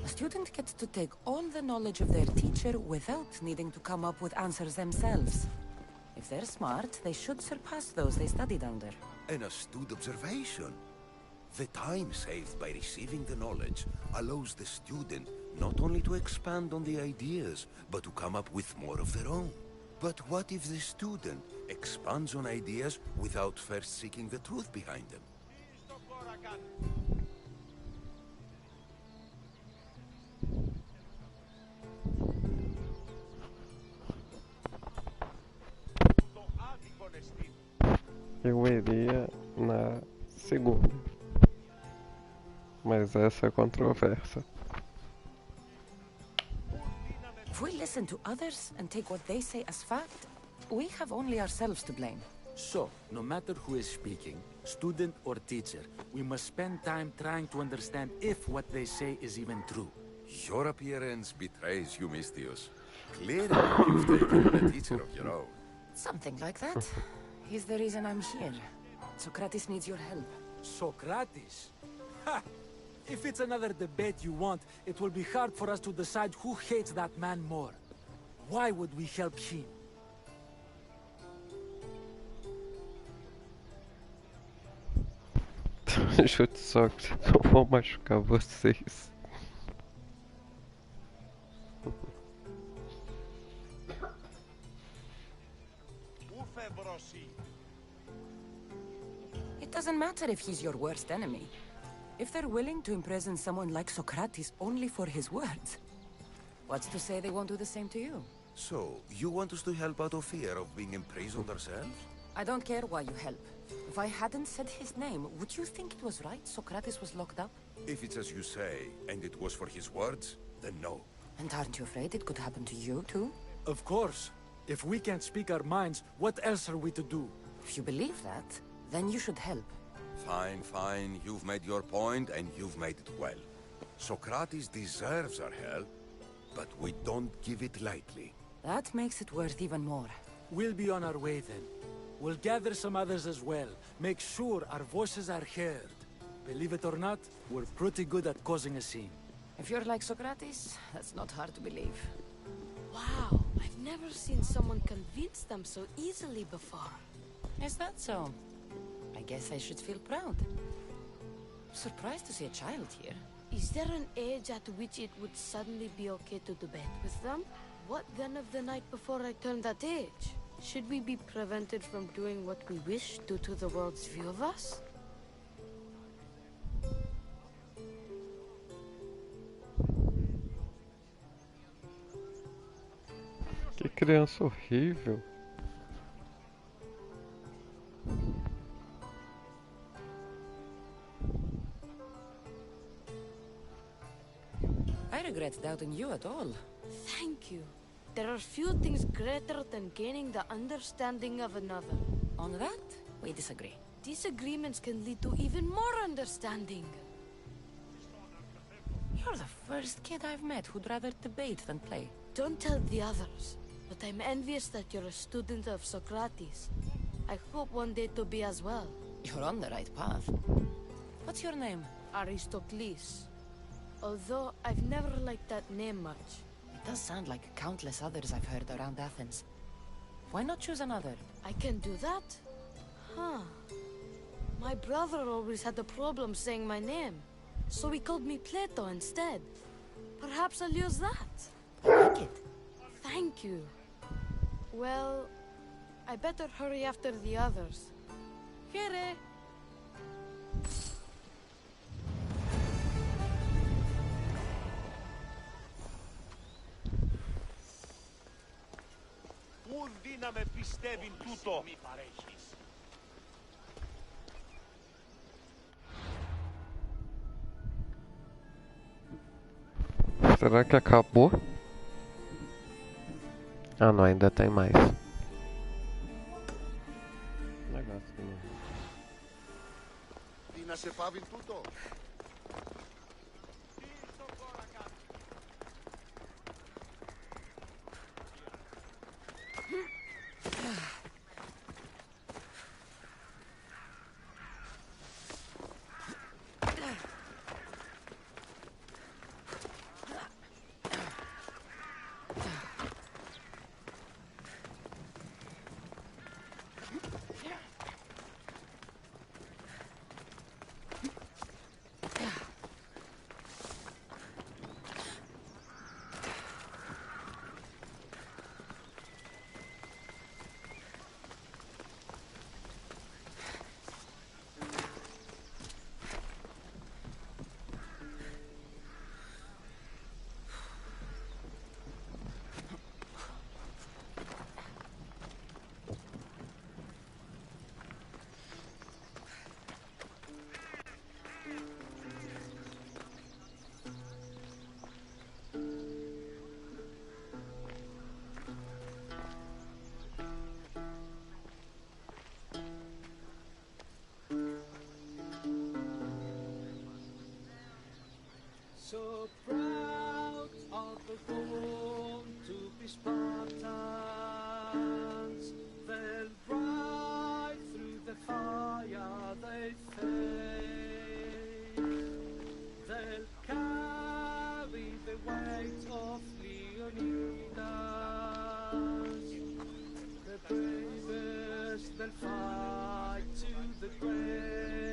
A student gets to take all the knowledge of their teacher without needing to come up with answers themselves. If they're smart, they should surpass those they studied under. An astute observation. The time saved by receiving the knowledge allows the student not only to expand on the ideas, but to come up with more of their own. But what if the student expands on ideas without first seeking the truth behind them? Eu iria na segunda. Mas essa é controversa. If we listen to others and take what they say as fact, we have only ourselves to blame. So, no matter who is speaking, student or teacher, we must spend time trying to understand if what they say is even true. Your appearance betrays you, Mystius. Clearly, you've taken on a teacher of your own. Something like that. He's the reason I'm here. Socrates needs your help. Socrates? Ha! If it's another debate you want, it will be hard for us to decide who hates that man more. Why would we help him? Chute Sócrates, não vou machucar vocês. It doesn't matter if he's your worst enemy. If they're willing to imprison someone like Socrates only for his words, what's to say they won't do the same to you? So, you want us to help out of fear of being imprisoned ourselves? I don't care why you help. If I hadn't said his name, would you think it was right Socrates was locked up? If it's as you say, and it was for his words, then no. And aren't you afraid it could happen to you too? Of course. If we can't speak our minds, what else are we to do? If you believe that, then you should help. Fine, fine. You've made your point, and you've made it well. Socrates deserves our help, but we don't give it lightly. That makes it worth even more. We'll be on our way then. We'll gather some others as well. Make sure our voices are heard. Believe it or not, we're pretty good at causing a scene. If you're like Socrates, that's not hard to believe. Wow, I've never seen someone convince them so easily before. Is that so? I guess I should feel proud. I'm surprised to see a child here. Is there an age at which it would suddenly be okay to debate with them? What then of the night before I turned that age? Should we be prevented from doing what we wish due to the world's view of us? Que criança horrível. I regret doubting you at all. Thank you. There are few things greater than gaining the understanding of another. On that, we disagree. Disagreements can lead to even more understanding. You're the first kid I've met who'd rather debate than play. Don't tell the others, but I'm envious that you're a student of Socrates. I hope one day to be as well. You're on the right path. What's your name? Aristocles. Although I've never liked that name much. It does sound like countless others I've heard around Athens. Why not choose another? I can do that? Huh. My brother always had a problem saying my name, so he called me Plato instead. Perhaps I'll use that. I like it. Thank you. Well, I better hurry after the others. Here. Πού δύναμε πιστεύειν τούτο. Μη παρέχεις. Será que acabou? Ah não, ainda tem mais. Negocinho. Τι να σε πάβει τούτο. So proud of the born to be Spartans, they'll ride through the fire they face. They'll carry the weight of Leonidas. The bravest they'll fight to the grave.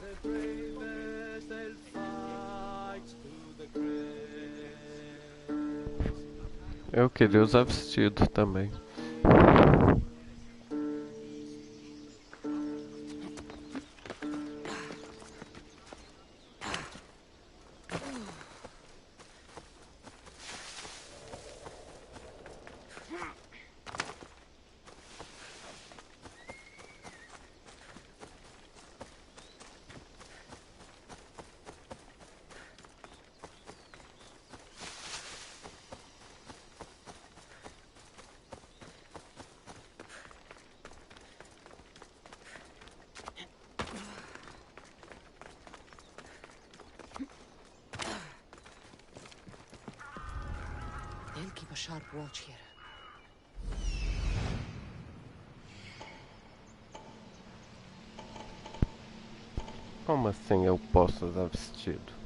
The bravest they'll fight to the grave. Eu queria usar vestido também. They'll keep a sharp watch here. Como assim eu posso usar vestido?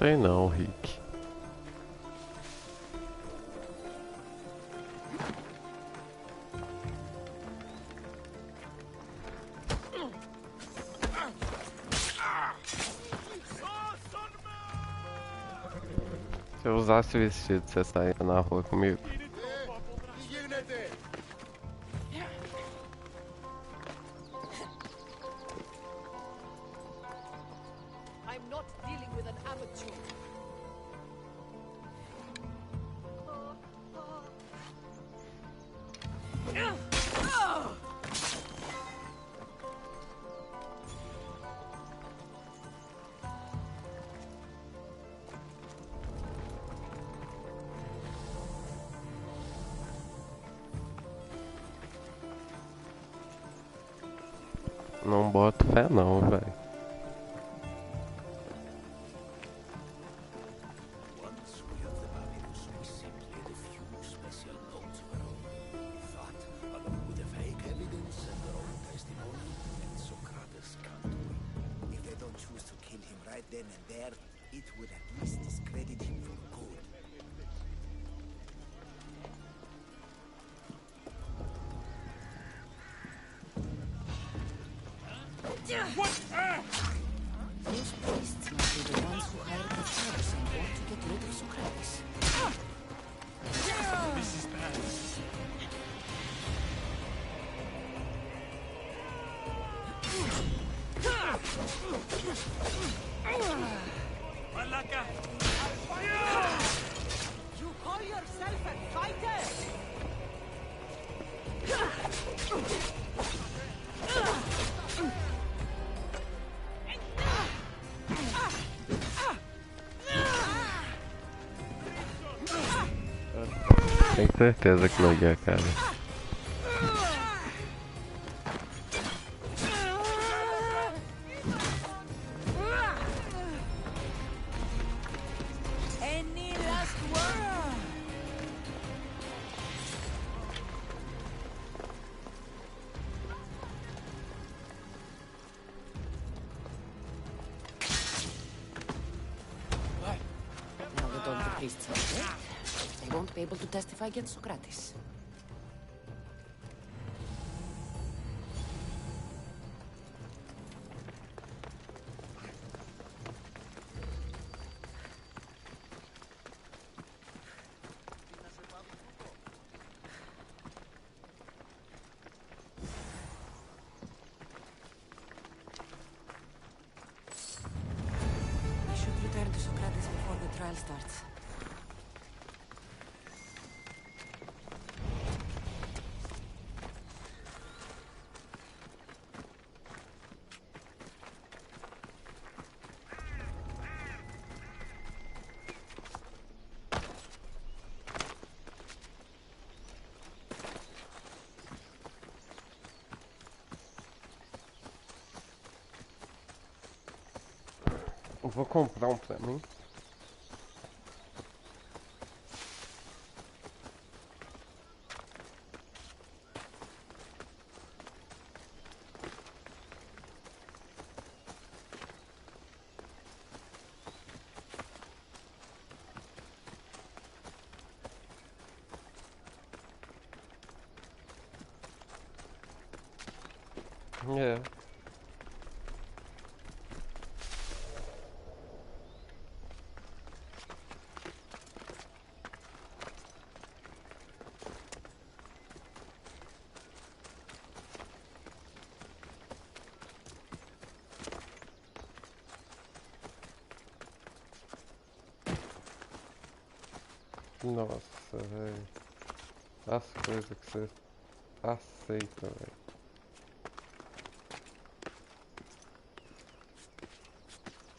sei não, Rick. Se eu usasse o vestido, você saia na rua comigo? I'm not dealing with an amateur. Não boto fé não, velho. Once we have the Babylus, we simply refuse special notes of our own. That, along with the fake evidence and their own testimony, and Socrates can't win. If they don't choose to kill him right then and there, it would at least discredit him for good. Those priests must be the ones who hired the thugs and want to get rid of Socrates. This is bad. Malaka! You call yourself a fighter? Tenho certeza que não ia, cara. Any last word? Now that all the priests are dead, they won't be able to testify against Socrates. We should return to Socrates before the trial starts. Eu vou comprar um pra mim. É. Nossa, velho. As coisas que você aceita, velho.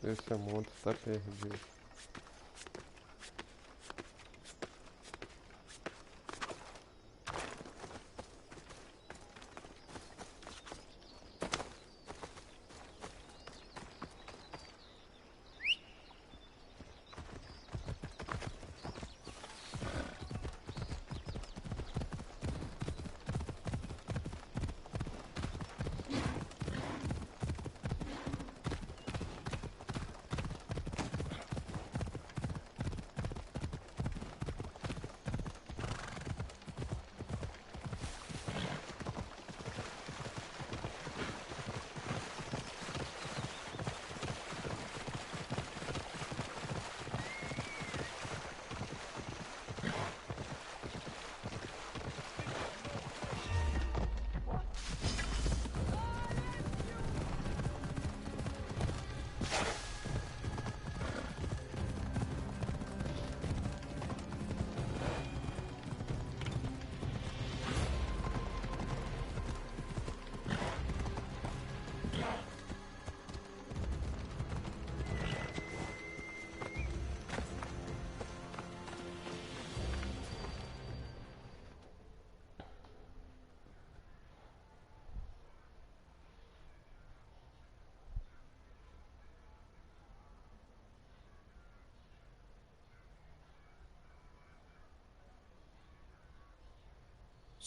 Esse mundo está perdido.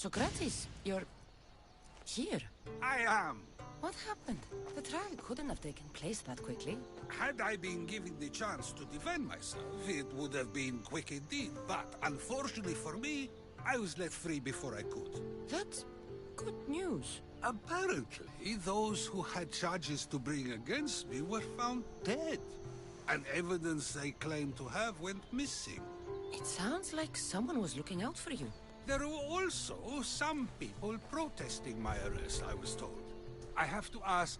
Socrates, you're here. I am. What happened? The trial couldn't have taken place that quickly. Had I been given the chance to defend myself, it would have been quick indeed. But unfortunately for me, I was let free before I could. That's good news. Apparently, those who had charges to bring against me were found dead. And evidence they claimed to have went missing. It sounds like someone was looking out for you. There were also some people protesting my arrest, I was told. I have to ask,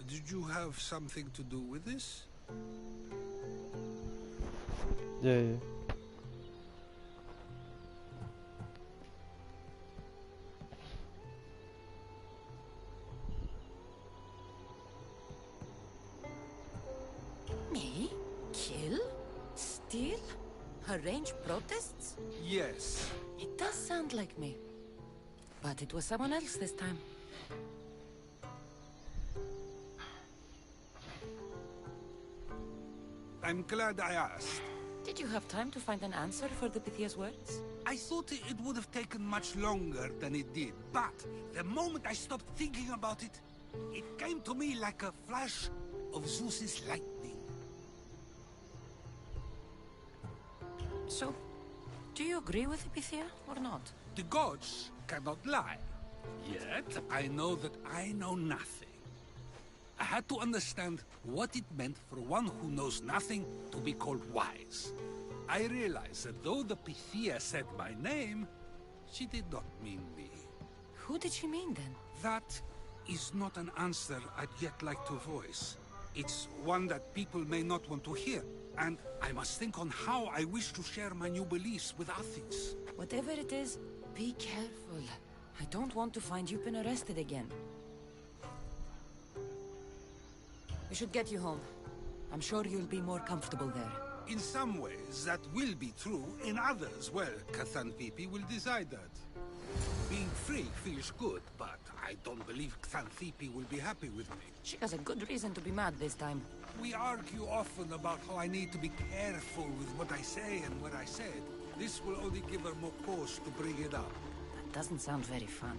did you have something to do with this? Yeah. Me? Kill? Steal? Arrange protests? Yes. It does sound like me. But it was someone else this time. I'm glad I asked. Did you have time to find an answer for the Pythia's words? I thought it would have taken much longer than it did, but the moment I stopped thinking about it, it came to me like a flash of Zeus's lightning. So, do you agree with Pythia or not? The gods cannot lie. Yet, I know that I know nothing. I had to understand what it meant for one who knows nothing to be called wise. I realized that though the Pythia said my name, she did not mean me. Who did she mean then? That is not an answer I'd yet like to voice. It's one that people may not want to hear, and I must think on how I wish to share my new beliefs with Athens. Whatever it is, be careful. I don't want to find you've been arrested again. We should get you home. I'm sure you'll be more comfortable there. In some ways, that will be true. In others, well, Xanthippe will decide that. Being free feels good, but I don't believe Xanthippe will be happy with me. She has a good reason to be mad this time. We argue often about how I need to be careful with what I say and what I said. This will only give her more cause to bring it up. That doesn't sound very fun.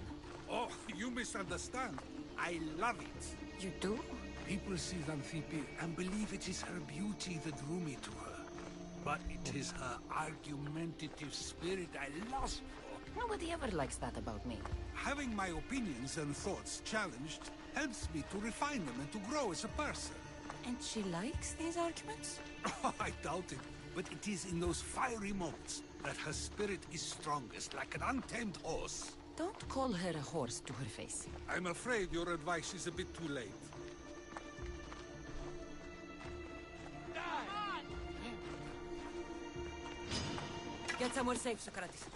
Oh, you misunderstand. I love it. You do? People see Xanthippe and believe it is her beauty that drew me to her. But it is her argumentative spirit I lust for. Nobody ever likes that about me. Having my opinions and thoughts challenged helps me to refine them and to grow as a person. And she likes these arguments? Oh, I doubt it. But it is in those fiery moments that her spirit is strongest, like an untamed horse. Don't call her a horse to her face. I'm afraid your advice is a bit too late. Get somewhere safe, Socrates.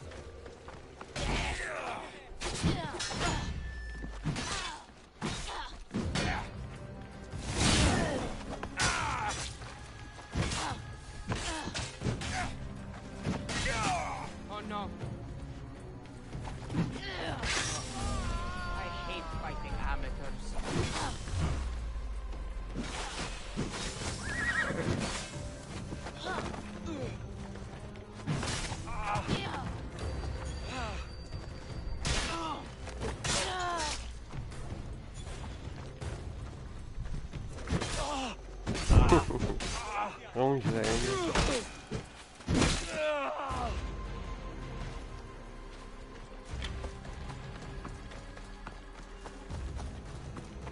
Oh no. I hate fighting amateurs. Um gênio.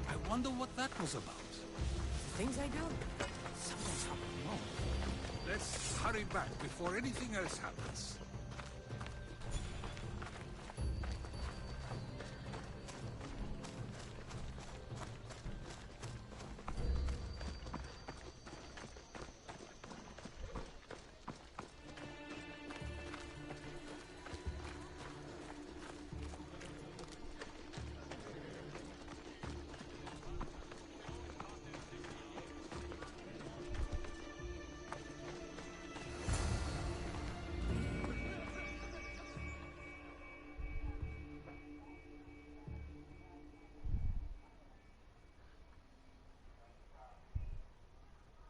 I wonder what that was about. The things I do? Something's happening wrong. Let's hurry back before anything else happens.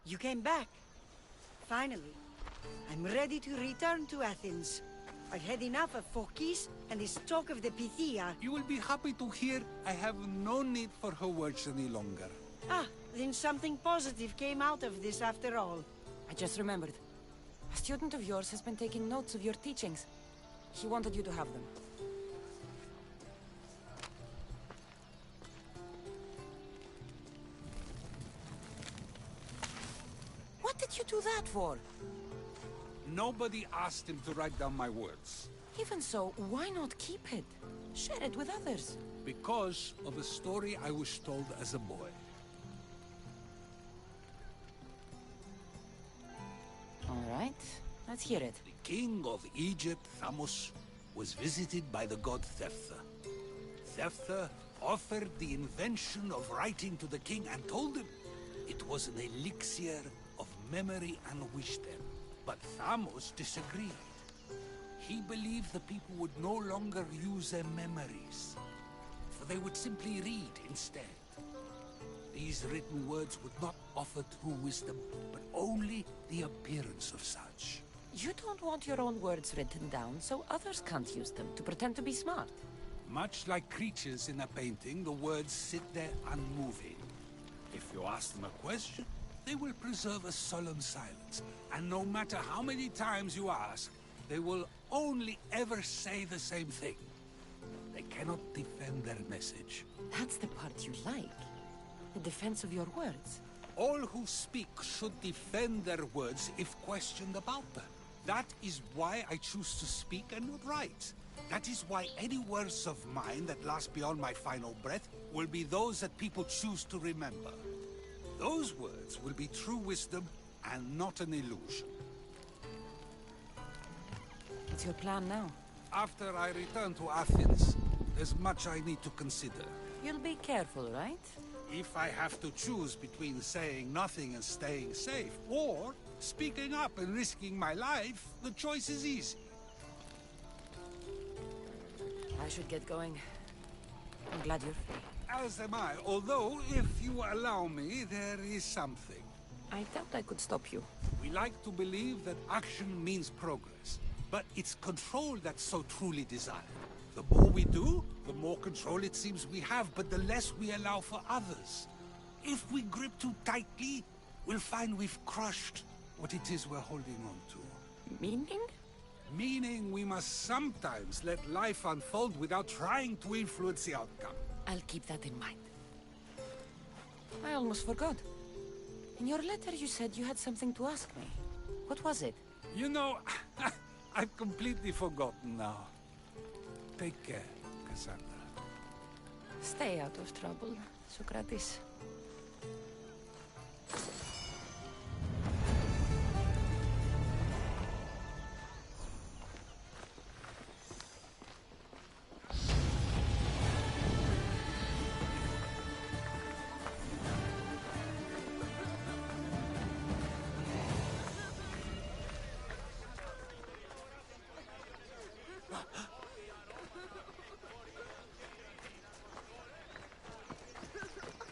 You came back. Finally. I'm ready to return to Athens. I've had enough of Phokis and this talk of the Pythia. You will be happy to hear I have no need for her words any longer. Ah, then something positive came out of this after all. I just remembered. A student of yours has been taking notes of your teachings. He wanted you to have them. What did you do that for? Nobody asked him to write down my words. Even so, why not keep it? Share it with others. Because of a story I was told as a boy. All right, let's hear it. The king of Egypt, Thamos, was visited by the god Thephtha. Thephtha offered the invention of writing to the king and told him it was an elixir of memory and wisdom. But Thamos disagreed. He believed the people would no longer use their memories, for they would simply read instead. These written words would not offer true wisdom, but only the appearance of such. You don't want your own words written down, so others can't use them to pretend to be smart. Much like creatures in a painting, the words sit there unmoving. If you ask them a question, they will preserve a solemn silence. And no matter how many times you ask, they will only ever say the same thing. They cannot defend their message. That's the part you like. The defense of your words. All who speak should defend their words if questioned about them. That is why I choose to speak and not write. That is why any words of mine that last beyond my final breath will be those that people choose to remember. Those words will be true wisdom and not an illusion. What's your plan now? After I return to Athens, there's much I need to consider. You'll be careful, right? If I have to choose between saying nothing and staying safe, or speaking up and risking my life, the choice is easy. I should get going. I'm glad you're free. As am I, although, if you allow me, there is something. I doubt I could stop you. We like to believe that action means progress, but it's control that's so truly desired. The more we do, the more control it seems we have, but the less we allow for others. If we grip too tightly, we'll find we've crushed what it is we're holding on to. Meaning? Meaning we must sometimes let life unfold without trying to influence the outcome. I'll keep that in mind. I almost forgot. In your letter you said you had something to ask me. What was it? You know, I've completely forgotten now. Take care, Cassandra. Stay out of trouble, Socrates.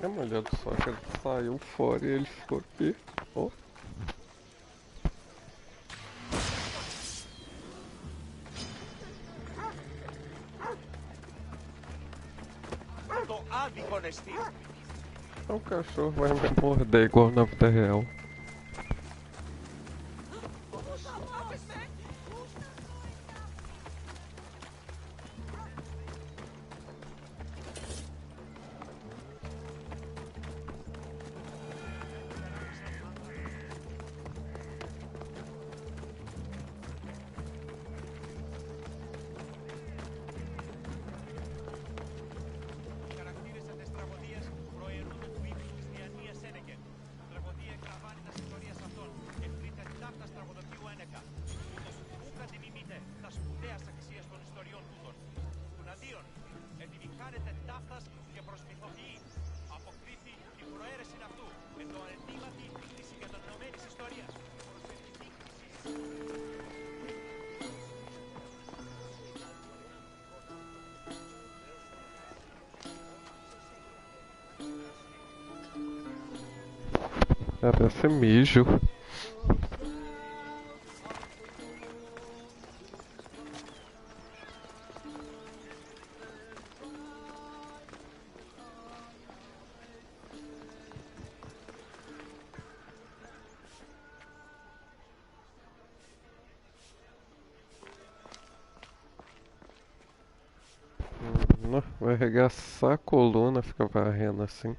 A mulher do Sócrates saiu fora e ele ficou aqui. Oh. Το άδικο νεστή. O cachorro vai me morder igual na vida real. Parece mijo. Não, vai arregaçar a coluna, fica varrendo assim.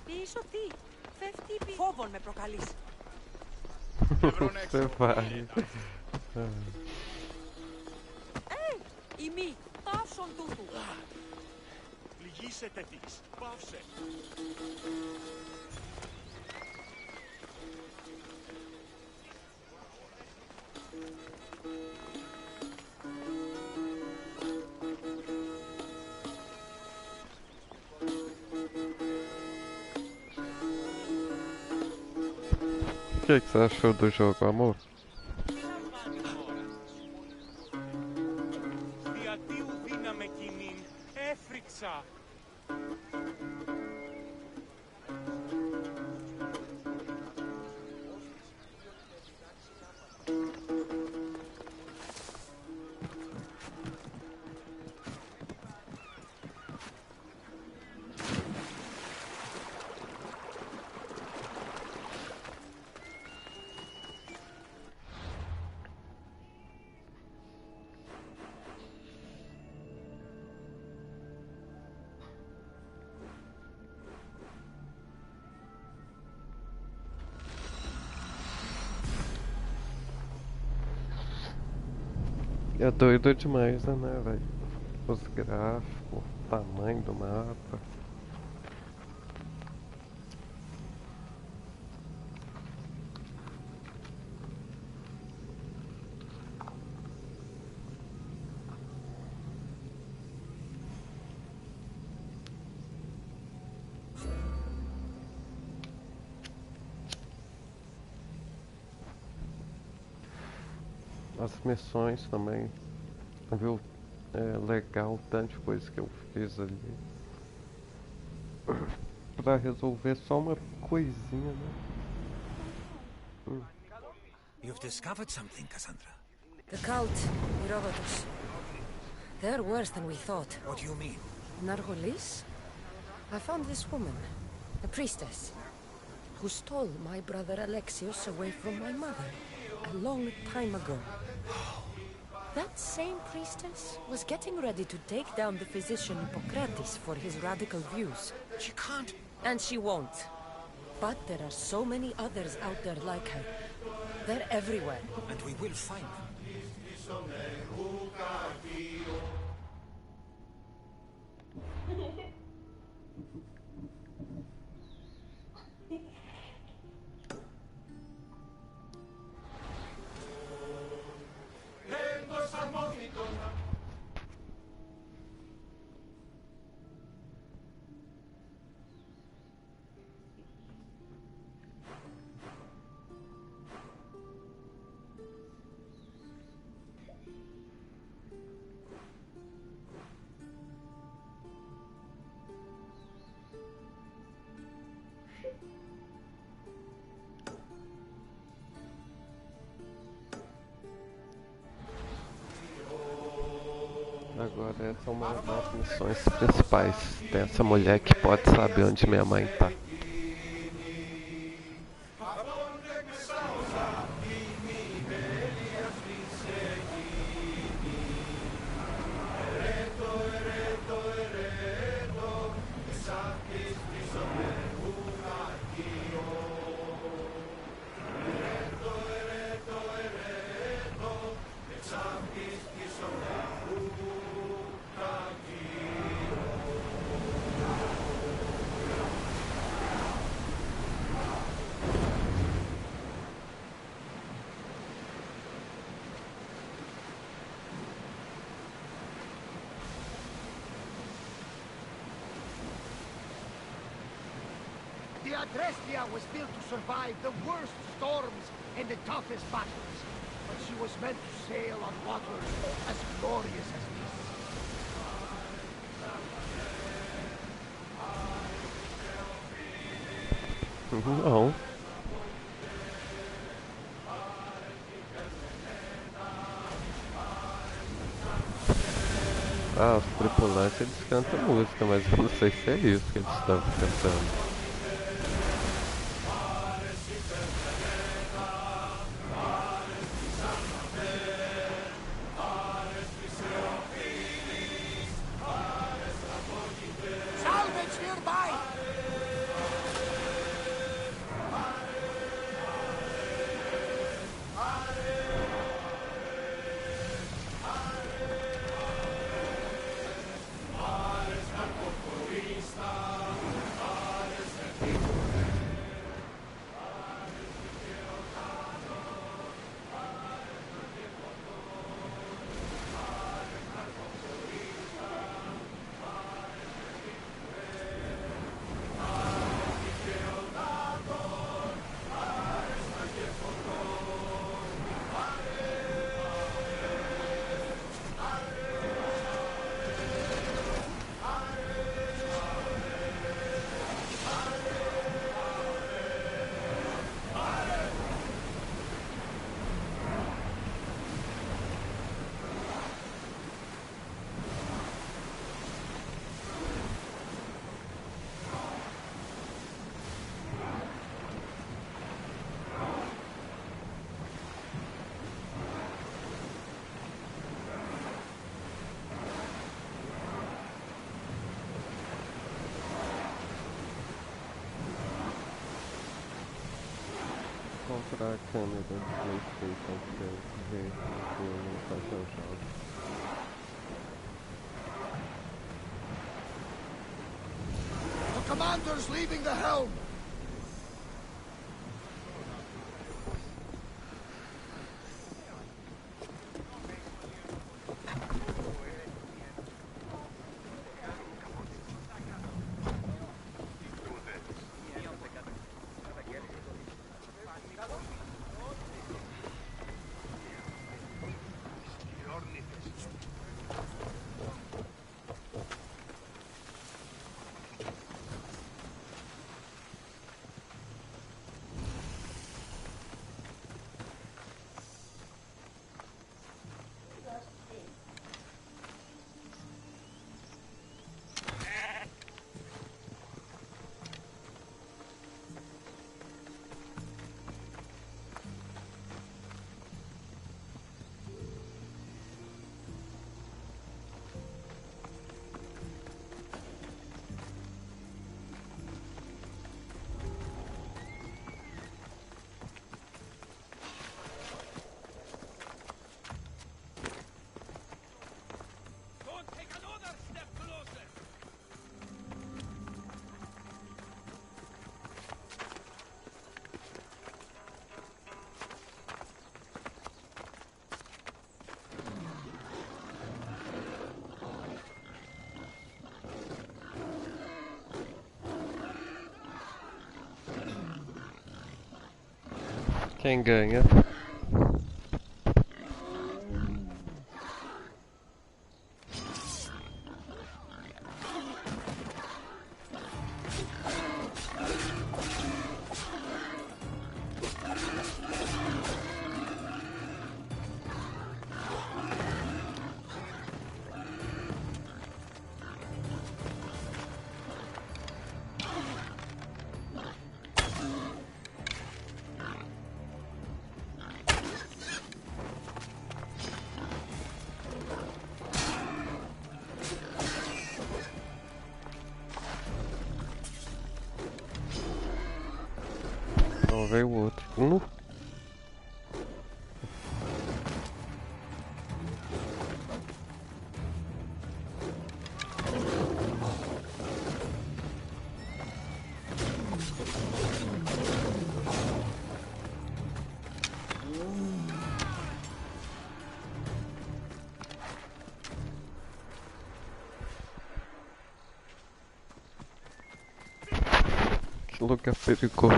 Πίσω τι, φεύγει πίσω. Φόβον με προκαλείς. Você vai. Ημί, πάυσον τούτου. Πληγήσετε της. Πάυσε. O que você achou do jogo, amor? Διατίου δύναμε κοινήν. Έφρυξα. É doido demais, né, velho? Os gráficos, o tamanho do mapa. As missões também, viu? É legal, tanta coisa que eu fiz ali pra resolver só uma coisinha, né? You've discovered something, Cassandra. The cult, Herodotus. They're worse than we thought. What do you mean? Nargolis? I found this woman, a priestess, who stole my brother Alexios away from my mother a long time ago. That same priestess was getting ready to take down the physician Hippocrates for his radical views. She can't. And she won't. But there are so many others out there like her. They're everywhere. And we will find them. Agora essa é uma das missões principais. Tem essa mulher que pode saber onde minha mãe tá. The Adrestia was built to survive the worst storms and the toughest battles. but she was meant to sail on waters as glorious as this. Não. Ah, os tripulantes eles cantam música, mas eu não sei se é isso que eles estão cantando. Salvage nearby! Comprar a câmera do PlayStation pra eu ver o filme enquanto eu jogo. The commander's leaving the helm! Quem ganha? Não veio o outro. Que lugar perigoso.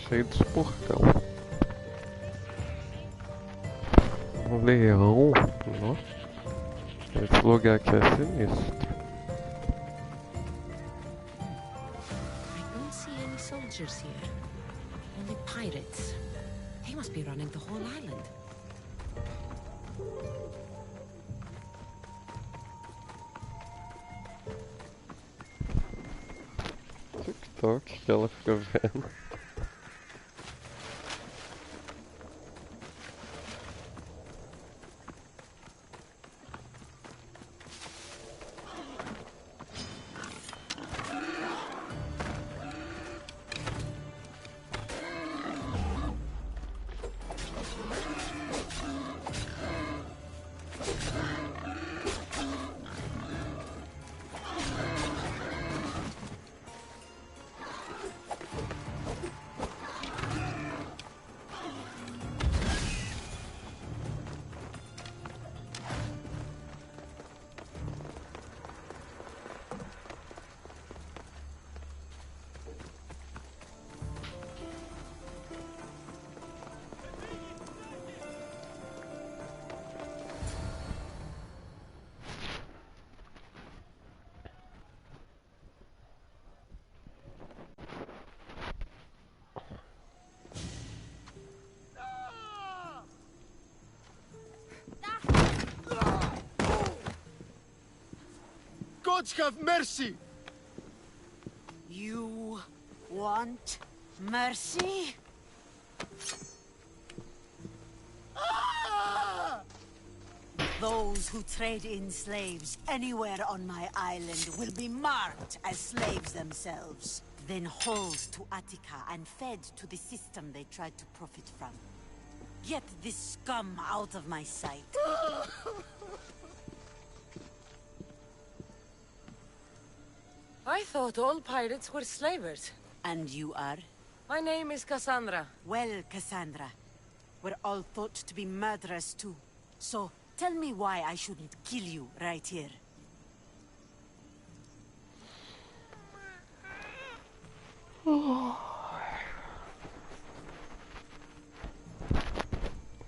cheio de porcão. Um leão. Nossa. Esse lugar aqui é sinistro. I don't see any soldiers here. Only pirates. They must be running the whole island. TikTok que ela fica vendo. Gods have mercy! You want mercy? Those who trade in slaves anywhere on my island will be marked as slaves themselves, then hauled to Attica and fed to the system they tried to profit from. Get this scum out of my sight. I thought all pirates were slavers. And you are? My name is Cassandra. Well, Cassandra, we're all thought to be murderers too. So, tell me why I shouldn't kill you right here.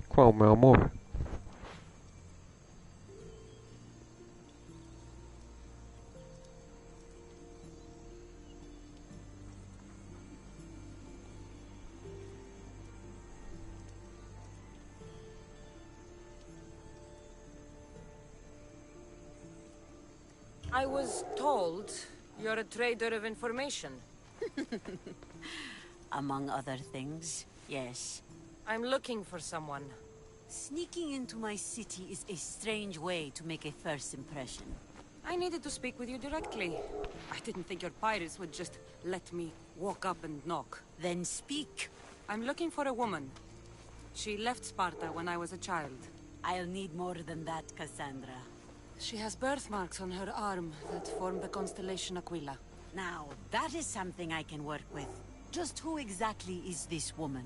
Qual, meu amor? I was told you're a trader of information. Among other things, yes. I'm looking for someone. Sneaking into my city is a strange way to make a first impression. I needed to speak with you directly. I didn't think your pirates would just let me walk up and knock. Then speak. I'm looking for a woman. She left Sparta when I was a child. I'll need more than that, Cassandra. She has birthmarks on her arm that form the constellation Aquila. Now, that is something I can work with. Just who exactly is this woman?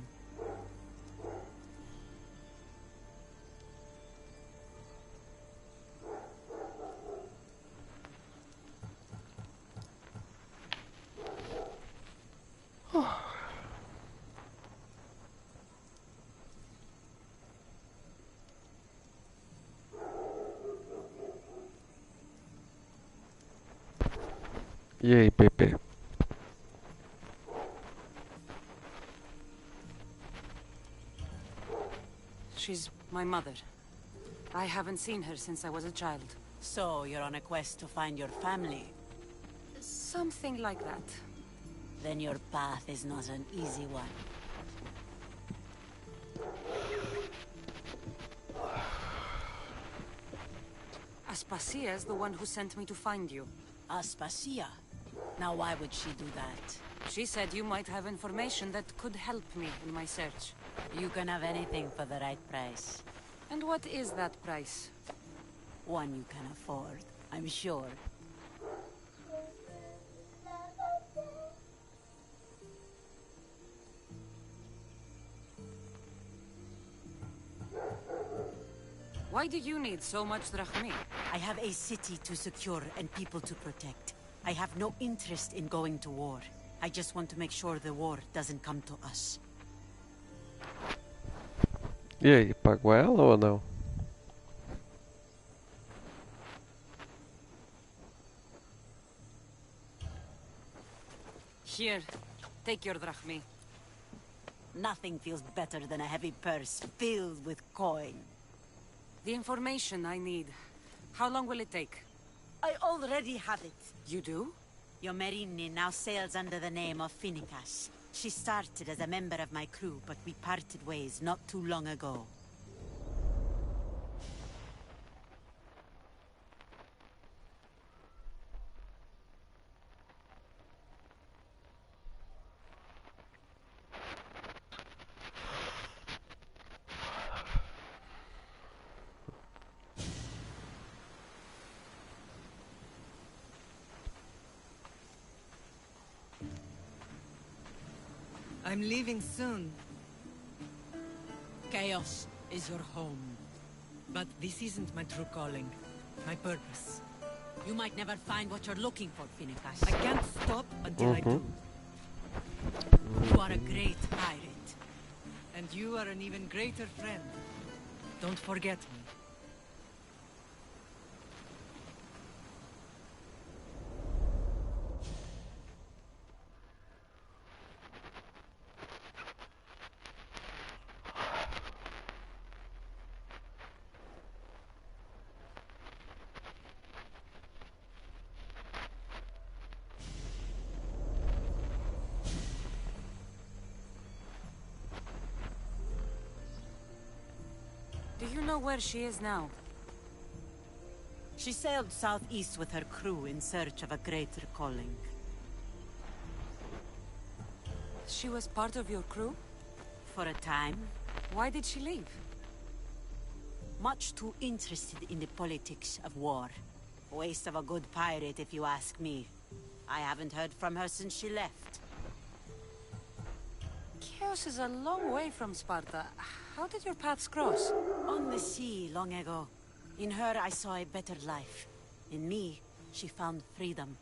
E aí, Pepe? She's my mother. I haven't seen her since I was a child. So, you're on a quest to find your family? Something like that. Then your path is not an easy one. Aspasia's the one who sent me to find you. Aspasia? Now why would she do that? She said you might have information that could help me in my search. You can have anything for the right price. And what is that price? One you can afford, I'm sure. Why do you need so much drachmi? I have a city to secure and people to protect. I have no interest in going to war. I just want to make sure the war doesn't come to us. E aí, pagou ela ou não? Here, take your drachmi. Nothing feels better than a heavy purse filled with coin. The information I need. How long will it take? I already have it. You do? Yomerini now sails under the name of Finicas. She started as a member of my crew, but we parted ways not too long ago. I'm leaving soon. Chaos is your home. But this isn't my true calling. My purpose. You might never find what you're looking for, Finicas. I can't stop until I do. You are a great pirate. And you are an even greater friend. Don't forget me. Do you know where she is now? She sailed southeast with her crew in search of a greater calling. She was part of your crew? For a time. Why did she leave? Much too interested in the politics of war. Waste of a good pirate, if you ask me. I haven't heard from her since she left. Chaos is a long way from Sparta. How did your paths cross? On the sea, long ago. In her, I saw a better life. In me, she found freedom.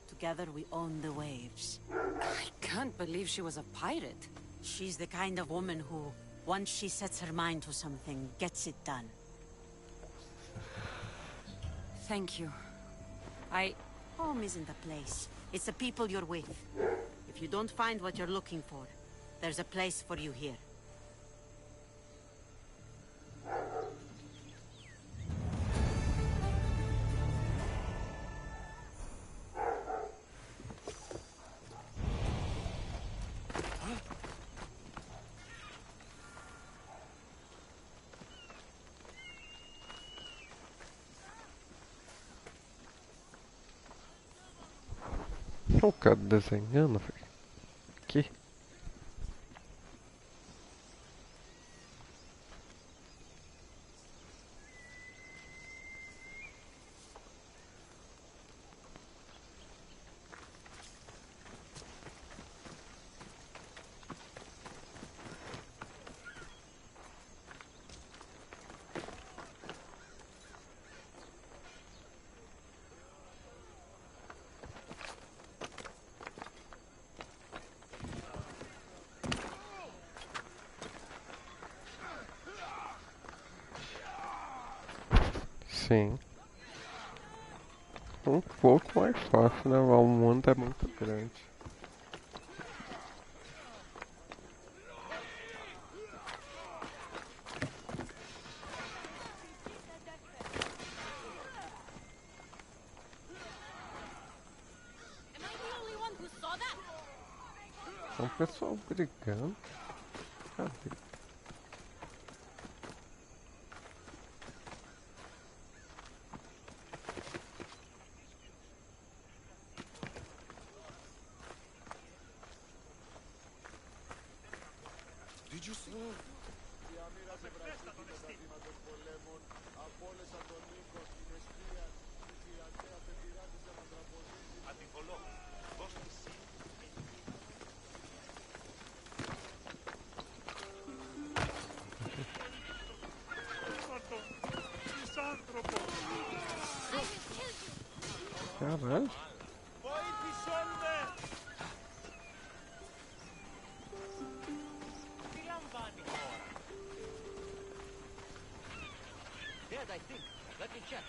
Together, we owned the waves. I can't believe she was a pirate. She's the kind of woman who, once she sets her mind to something, gets it done. Thank you. Home isn't a place. It's the people you're with. If you don't find what you're looking for, there's a place for you here. O cara desenhando, velho. Aqui. Sim. Um pouco mais fácil, né? O mundo é muito grande. É um pessoal brigando. Cadê? Did you see? Caralho. I think. Let me check.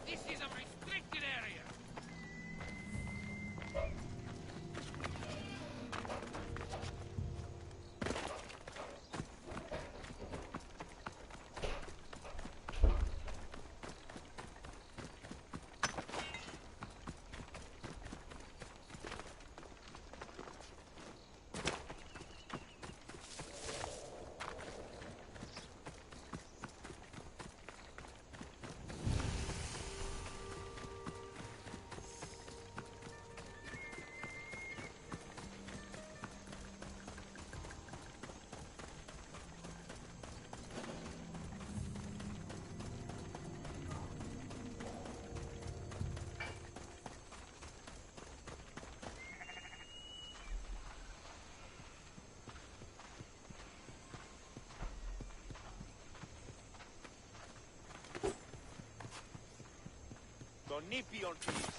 This is a restricted area. Don't nippy on these.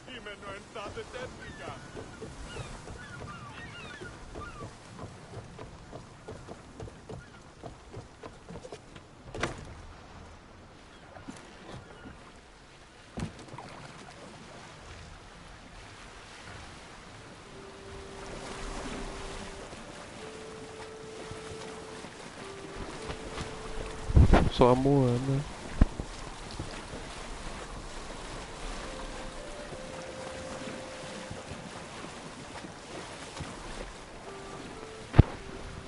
Κείμενο ενθάτε τέθηκα. Só a Moana.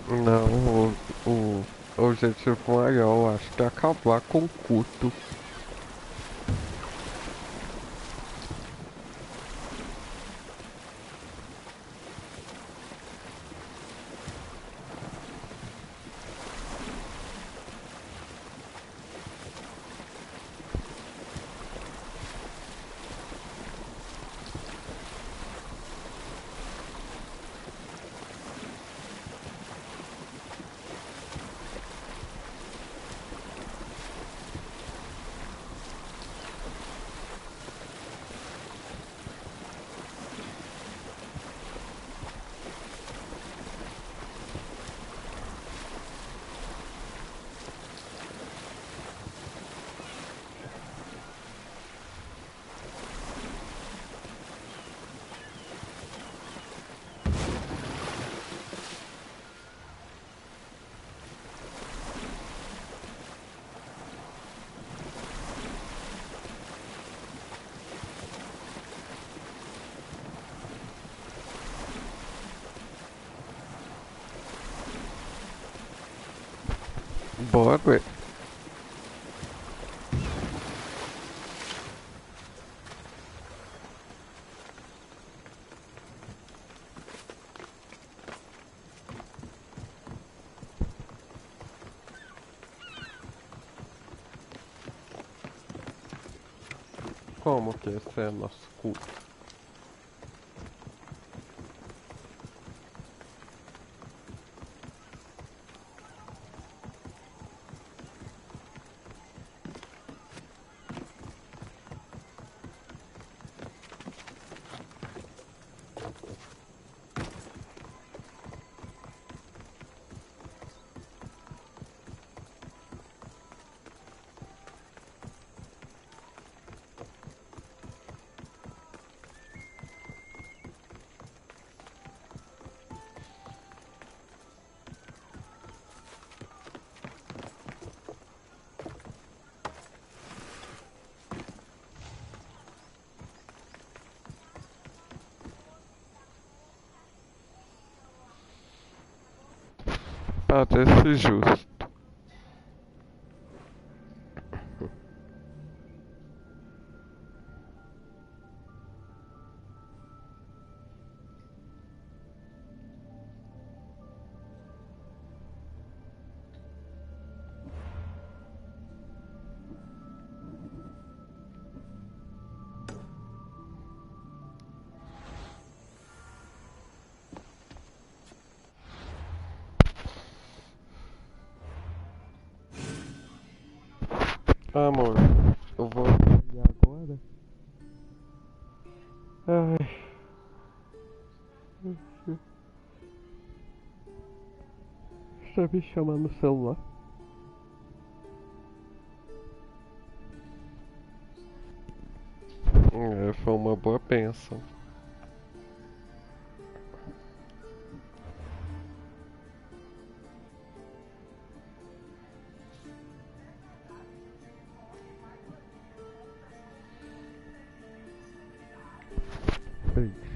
Não, o objetivo maior, acho que é acabar com o culto. Bora. Como que esse é nosso culto? Parece justo. Amor, eu vou ir agora. Ai. Está me chamando no celular. Foi uma boa bênção. Beijo.